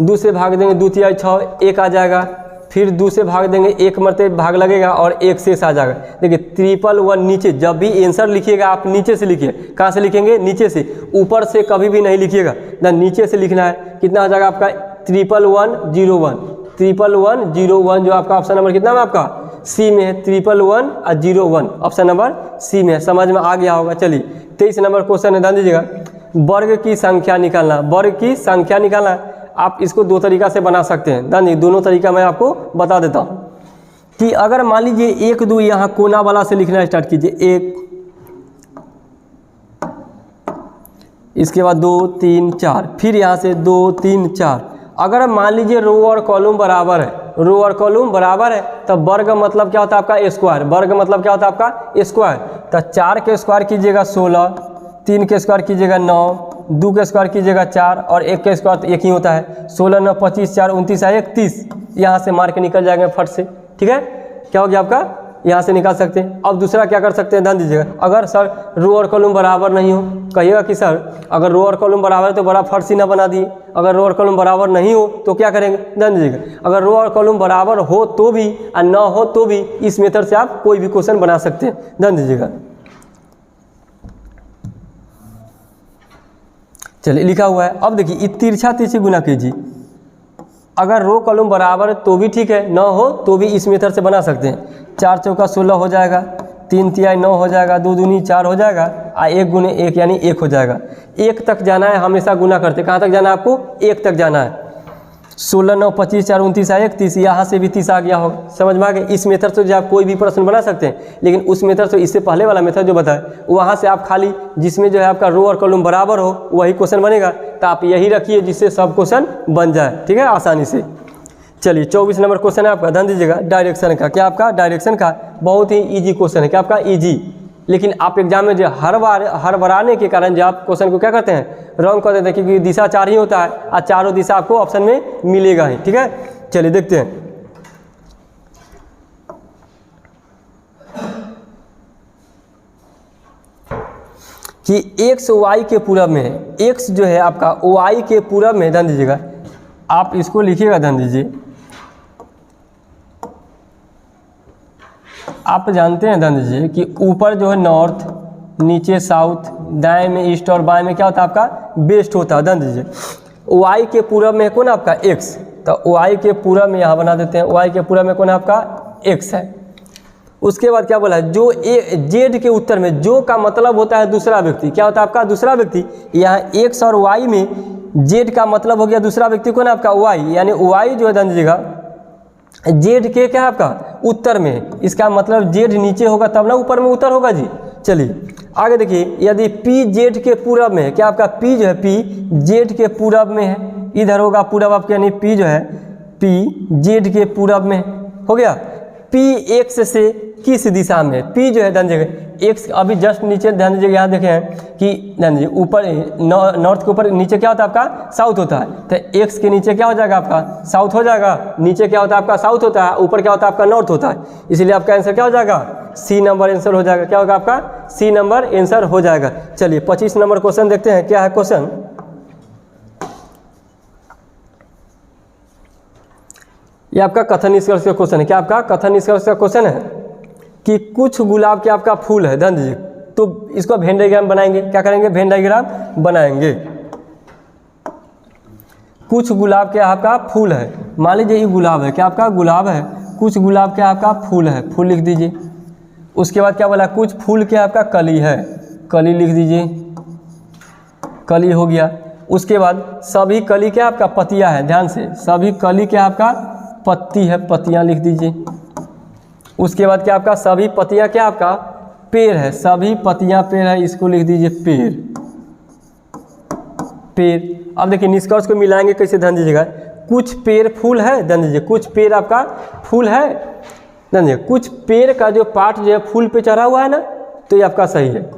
2 से भाग देंगे 2 तिहाई 6, 1 आ जाएगा। फिर 2 से भाग देंगे, 1 मरते भाग लगेगा और 1 शेष आ जाएगा। देखिए 111 नीचे, जब भी आंसर लिखिएगा आप नीचे से लिखिए। कहाँ से लिखेंगे? नीचे से, ऊपर से कभी भी नहीं लिखिएगा, नीचे से लिखना है। कितना आ जाएगा आपका? 11101, 11101 जो आपका ऑप्शन नंबर कितना है आपका? सी में है। 11101 ऑप्शन नंबर सी में है। समझ में आ गया होगा। चलिए 23 नंबर क्वेश्चन है, ध्यान दीजिएगा। वर्ग की संख्या निकालना। वर्ग की संख्या निकालना, आप इसको 2 तरीका से बना सकते हैं। ध्यान दीजिए, दोनों तरीका मैं आपको बता देता हूँ कि अगर मान लीजिए 1 2 यहाँ कोना वाला से लिखना स्टार्ट कीजिए, 1, इसके बाद 2 3 4, फिर यहाँ से 2 3 4। अगर मान लीजिए रो और कॉलम बराबर है, रो और कॉलम बराबर है, तब वर्ग मतलब क्या होता है आपका? स्क्वायर। वर्ग मतलब क्या होता है आपका? स्क्वायर। तो 4 के स्क्वायर कीजिएगा 16, 3 के स्क्वायर कीजिएगा 9, 2 के स्क्वायर कीजिएगा 4 और 1 के स्क्वायर तो 1 ही होता है। 16 9 25 4 29 1 30। यहाँ से मार के निकल जाएंगे फट से। ठीक है, क्या हो गया आपका? यहाँ से निकाल सकते हैं। अब दूसरा क्या कर सकते हैं, ध्यान दीजिएगा। अगर सर रो और कॉलम बराबर नहीं हो, कहिएगा कि सर अगर रो और कॉलम बराबर है तो बड़ा फट सी ना बना दिए। अगर रो और कॉलम बराबर नहीं हो तो क्या करेंगे? ध्यान दीजिएगा, अगर रो और कॉलम बराबर हो तो भी और ना हो तो भी इस मेथड से आप कोई भी क्वेश्चन बना सकते हैं। ध्यान दीजिएगा। चलिए लिखा हुआ है। अब देखिए तिरछा तिरछी गुना कीजिए। अगर रो कॉलम बराबर तो भी ठीक है, ना हो तो भी इस मेथड से बना सकते हैं। 4 चौका 16 हो जाएगा, 3 तिहाई 9 हो जाएगा, 2 दूनी 4 हो जाएगा, 1 गुने 1 यानी 1 हो जाएगा। 1 तक जाना है, हमेशा गुना करते। कहाँ तक जाना है आपको? 1 तक जाना है। 16 9 25 4 29 1 30, यहाँ से भी 30 आ गया होगा। समझ में आ गया? इस मेथड से जो आप कोई भी प्रश्न बना सकते हैं, लेकिन उस मेथड से, इससे पहले वाला मेथड जो बताए, वहाँ से आप खाली जिसमें जो है आपका रो और कॉलम बराबर हो वही क्वेश्चन बनेगा। तो आप यही रखिए जिससे सब क्वेश्चन बन जाए। ठीक है, आसानी से। चलिए 24 नंबर क्वेश्चन है आपका, ध्यान दीजिएगा। डायरेक्शन का। क्या आपका? डायरेक्शन का बहुत ही इजी क्वेश्चन है। क्या आपका? इजी। लेकिन आप एग्जाम में जो हर बार आने के कारण जो आप क्वेश्चन को क्या करते हैं? रॉन्ग कर देते हैं, क्योंकि दिशा 4 ही होता है और चारों दिशा आपको ऑप्शन में मिलेगा ही। ठीक है, चलिए देखते हैं। कि x y के पूरब में है। x जो है आपका y के पूरब में, ध्यान दीजिएगा। आप इसको लिखिएगा, ध्यान दीजिए। आप जानते हैं, ध्यान दीजिए, कि ऊपर जो है नॉर्थ, नीचे साउथ, दाएं में ईस्ट और बाएं में क्या होता है आपका? वेस्ट होता है। ध्यान दीजिए, वाई के पूरब में कौन आपका? एक्स। तो वाई के पूरब में यहाँ बना देते हैं। वाई के पूरब में कौन आपका? एक्स है। उसके बाद क्या बोला है? जो जेड के उत्तर में, जो का मतलब होता है दूसरा व्यक्ति। क्या होता है आपका? दूसरा व्यक्ति। यहाँ एक्स और वाई में जेड का मतलब हो गया दूसरा व्यक्ति कौन आपका? वाई। यानी वाई जो है, ध्यान दीजिएगा, जेड के क्या है आपका? उत्तर में। इसका मतलब जेड नीचे होगा तब ना ऊपर में उत्तर होगा जी। चलिए आगे देखिए। यदि पी जेड के पूरब में है, क्या आपका? पी जो है, पी जेड के पूरब में है, इधर होगा पूरब आपके, यानी पी जो है, पी जेड के पूरब में हो गया। पी एक्स से किस दिशा में? पी जो है, ध्यान दीजिएगा, एक्स अभी जस्ट नीचे, ध्यान दीजिएगा, यहाँ देखें कि ध्यान दीजिए ऊपर नॉर्थ के ऊपर, नीचे क्या होता है आपका? साउथ होता है। तो एक्स के नीचे क्या हो जाएगा आपका? साउथ हो जाएगा। नीचे क्या होता है आपका? साउथ होता है। ऊपर क्या होता है आपका? नॉर्थ होता है। इसलिए आपका आंसर क्या हो जाएगा? सी नंबर आंसर हो जाएगा। क्या होगा आपका? सी नंबर आंसर हो जाएगा। चलिए 25 नंबर क्वेश्चन देखते हैं। क्या है क्वेश्चन? ये आपका कथन निष्कर्ष का क्वेश्चन है। क्या आपका? कथन निष्कर्ष का क्वेश्चन है कि कुछ गुलाब के आपका फूल है, ध्यान दीजिए, तो इसको वेन डायग्राम बनाएंगे। क्या करेंगे? वेन डायग्राम बनाएंगे। कुछ गुलाब के आपका फूल है, मान लीजिए ये गुलाब है। क्या आपका? गुलाब है। कुछ गुलाब के आपका फूल है, फूल लिख दीजिए। उसके बाद क्या बोला, कुछ फूल क्या आपका कली है, कली लिख दीजिए, कली हो गया। उसके बाद सभी कली क्या आपका पत्तियां है, ध्यान से, सभी कली क्या आपका पत्ती है, पत्तियां लिख दीजिए। उसके बाद क्या आपका सभी पत्तियां क्या आपका पेड़ है, सभी पत्तियां पेड़ है, इसको लिख दीजिए पेड़, पेड़। अब देखिए निष्कर्ष को मिलाएंगे कैसे, ध्यान दीजिएगा, कुछ पेड़ फूल है, ध्यान दीजिए, कुछ पेड़ आपका फूल है, ध्यान दीजिए, कुछ पेड़ का जो पार्ट जो है फूल पे चढ़ा हुआ है ना, तो ये आपका सही है।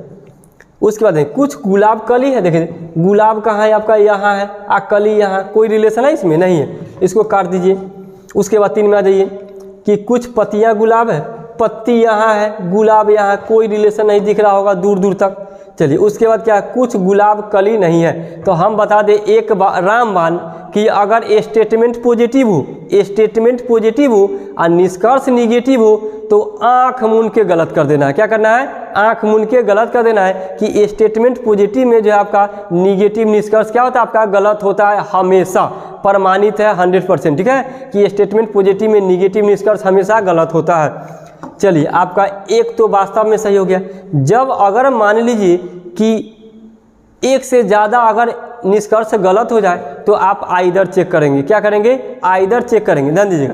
उसके बाद देखिए कुछ गुलाब कली है, देखिए गुलाब कहाँ है आपका, यहाँ है, कली यहाँ, कोई रिलेशन है इसमें नहीं है, इसको काट दीजिए। उसके बाद 3 में आ जाइए कि कुछ पत्तियाँ गुलाब है, पत्ती यहाँ है, गुलाब यहाँ, कोई रिलेशन नहीं दिख रहा होगा दूर दूर तक। चलिए उसके बाद क्या, कुछ गुलाब कली नहीं है, तो हम बता दें एक रामबाण कि अगर स्टेटमेंट पॉजिटिव हो, स्टेटमेंट पॉजिटिव हो और निष्कर्ष निगेटिव हो तो आंख मूंद के गलत कर देना है। क्या करना है, आंख मूंद के गलत कर देना है कि स्टेटमेंट पॉजिटिव में जो है आपका निगेटिव निष्कर्ष क्या होता है, आपका गलत होता है, हमेशा प्रमाणित है 100%, ठीक है, कि स्टेटमेंट पॉजिटिव में निगेटिव निष्कर्ष हमेशा गलत होता है। चलिए आपका एक तो वास्तव में सही हो गया। जब अगर मान लीजिए कि एक से ज़्यादा अगर निष्कर्ष गलत हो जाए तो आप आइदर चेक करेंगे, क्या करेंगे, आइदर चेक करेंगे। ध्यान दीजिएगा,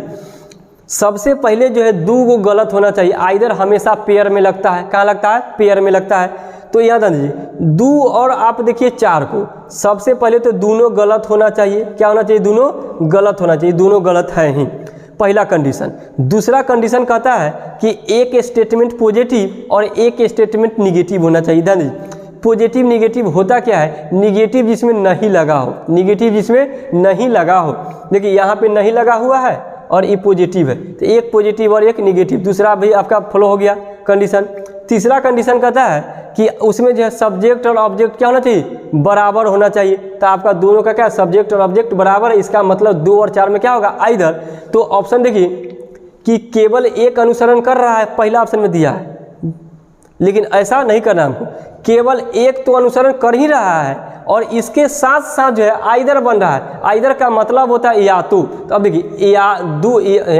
सबसे पहले जो है 2 को गलत होना चाहिए, आइदर हमेशा पेयर में लगता है, कहाँ लगता है, पेयर में लगता है। तो यहाँ ध्यान दीजिए 2 और आप देखिए 4 को, सबसे पहले तो दोनों गलत होना चाहिए, क्या होना चाहिए, दोनों गलत होना चाहिए, दोनों गलत है ही, पहला कंडीशन। दूसरा कंडीशन कहता है कि एक स्टेटमेंट पॉजिटिव और एक स्टेटमेंट निगेटिव होना चाहिए। ध्यान दीजिए, पॉजिटिव निगेटिव होता क्या है, निगेटिव जिसमें नहीं लगा हो, निगेटिव जिसमें नहीं लगा हो। देखिए यहाँ पे नहीं लगा हुआ है और ये पॉजिटिव है, तो एक पॉजिटिव और एक निगेटिव, दूसरा भी आपका फॉलो हो गया कंडीशन। तीसरा कंडीशन कहता है कि उसमें जो है सब्जेक्ट और ऑब्जेक्ट क्या होना चाहिए, बराबर होना चाहिए। तो आपका दोनों का क्या, सब्जेक्ट और ऑब्जेक्ट बराबर है, इसका मतलब 2 और 4 में क्या होगा, आइदर। तो ऑप्शन देखिए कि केवल एक अनुसरण कर रहा है, पहला ऑप्शन में दिया है, लेकिन ऐसा नहीं करना हमको, केवल एक तो अनुसरण कर ही रहा है और इसके साथ साथ जो है आइदर बन रहा है। आइदर का मतलब होता है या तो अब देखिए या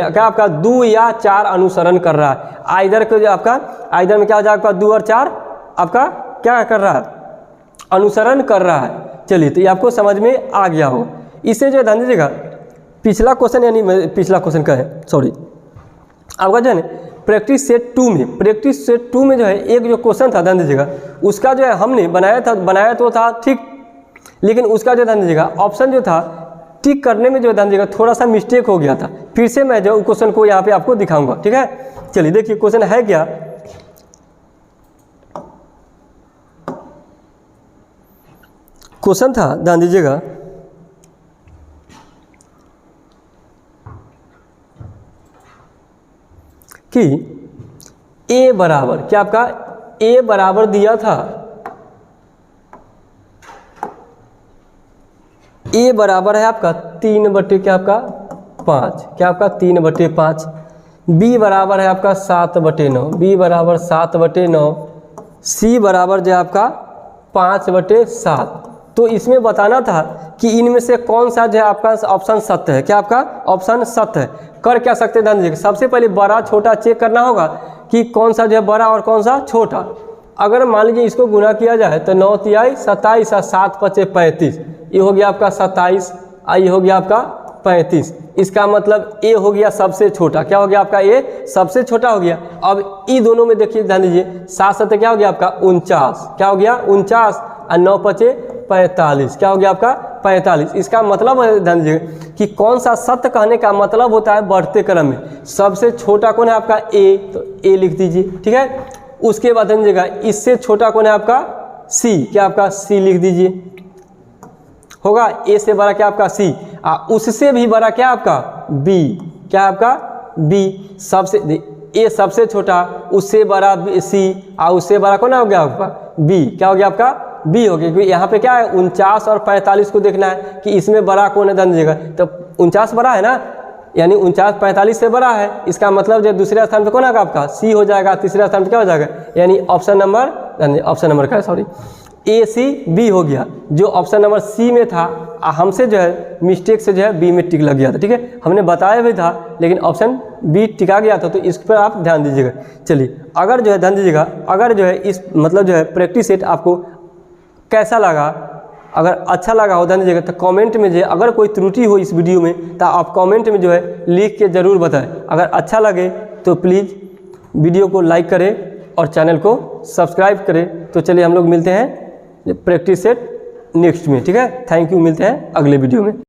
क्या आपका 2 या 4 अनुसरण कर रहा है, आइदर को जो आपका आइदर में क्या हो जाएगा, आपका 2 और 4 आपका क्या कर रहा है, अनुसरण कर रहा है। चलिए तो ये आपको समझ में आ गया हो। इससे जो है ध्यान दीजिएगा, पिछला क्वेश्चन यानी पिछला क्वेश्चन का है, सॉरी, आपका जो है ना प्रैक्टिस सेट 2 में, प्रैक्टिस सेट 2 में जो है एक जो क्वेश्चन था, ध्यान दीजिएगा, उसका जो है हमने बनाया तो था ठीक, लेकिन उसका जो ध्यान दीजिएगा ऑप्शन जो था टिक करने में जो ध्यान दीजिएगा थोड़ा सा मिस्टेक हो गया था। फिर से मैं जो क्वेश्चन को यहाँ पे आपको दिखाऊंगा, ठीक है। चलिए देखिए क्वेश्चन है क्या, क्वेश्चन था, ध्यान दीजिएगा, कि a बराबर क्या आपका a बराबर दिया था, a बराबर है आपका 3/5, क्या आपका 5, क्या आपका 3/5, b बराबर है आपका 7/9, b बराबर 7/9, c बराबर जो है आपका 5/7। तो इसमें बताना था कि इनमें से कौन सा जो है आपका ऑप्शन सत्य है, क्या आपका ऑप्शन सत्य है। कर क्या सकते हैं, ध्यान दीजिए, सबसे पहले बड़ा छोटा चेक करना होगा कि कौन सा जो है बड़ा और कौन सा छोटा। अगर मान लीजिए इसको गुना किया जाए तो 9 तिहाई 27 और 7 पचे 35, ये हो गया आपका 27, ये हो गया आपका 35। इसका मतलब ए हो गया सबसे छोटा, क्या हो गया आपका ए सबसे छोटा हो गया। अब ई दोनों में देखिए, ध्यान दीजिए, 7 7 क्या हो गया आपका 49, क्या हो गया 49 और 9 पचे 45, क्या हो गया आपका 45। इसका मतलब है ध्यान दीजिए कि कौन सा सत्य कहने का मतलब होता है बढ़ते क्रम में सबसे छोटा कौन है आपका ए, तो ए लिख दीजिए, ठीक है। उसके बाद ध्यान दीजिएगा इससे छोटा कौन है आपका सी, क्या आपका सी लिख दीजिए, होगा ए से बड़ा क्या आपका सी, उससे भी बड़ा क्या आपका बी, क्या आपका बी, सबसे ए सबसे छोटा, उससे बड़ा सी, उससे बड़ा कौन हो गया आपका बी, क्या हो गया आपका बी हो गया। क्योंकि यहाँ पे क्या है 49 और 45 को देखना है कि इसमें बड़ा कौन है, ध्यान दीजिएगा, तो 49 बड़ा है ना, यानी 49 45 से बड़ा है, इसका मतलब जो दूसरे स्थान पे कौन आएगा आपका सी हो जाएगा, तीसरे स्थान पे क्या हो जाएगा, यानी ऑप्शन नंबर का है, सॉरी, AC B हो गया। जो ऑप्शन नंबर C में था हमसे जो है मिस्टेक से जो है B में टिक लग गया था, ठीक है, हमने बताया भी था लेकिन ऑप्शन B टिका गया था, तो इस पर आप ध्यान दीजिएगा। चलिए अगर जो है ध्यान दीजिएगा, अगर जो है इस मतलब जो है प्रैक्टिस सेट आपको कैसा लगा, अगर अच्छा लगा हो ध्यान दीजिएगा तो कमेंट में जो है अगर कोई त्रुटि हो इस वीडियो में तो आप कमेंट में जो है लिख के ज़रूर बताएं। अगर अच्छा लगे तो प्लीज़ वीडियो को लाइक करें और चैनल को सब्सक्राइब करें। तो चलिए हम लोग मिलते हैं प्रैक्टिस सेट नेक्स्ट में, ठीक है। थैंक यू, मिलते हैं अगले वीडियो में।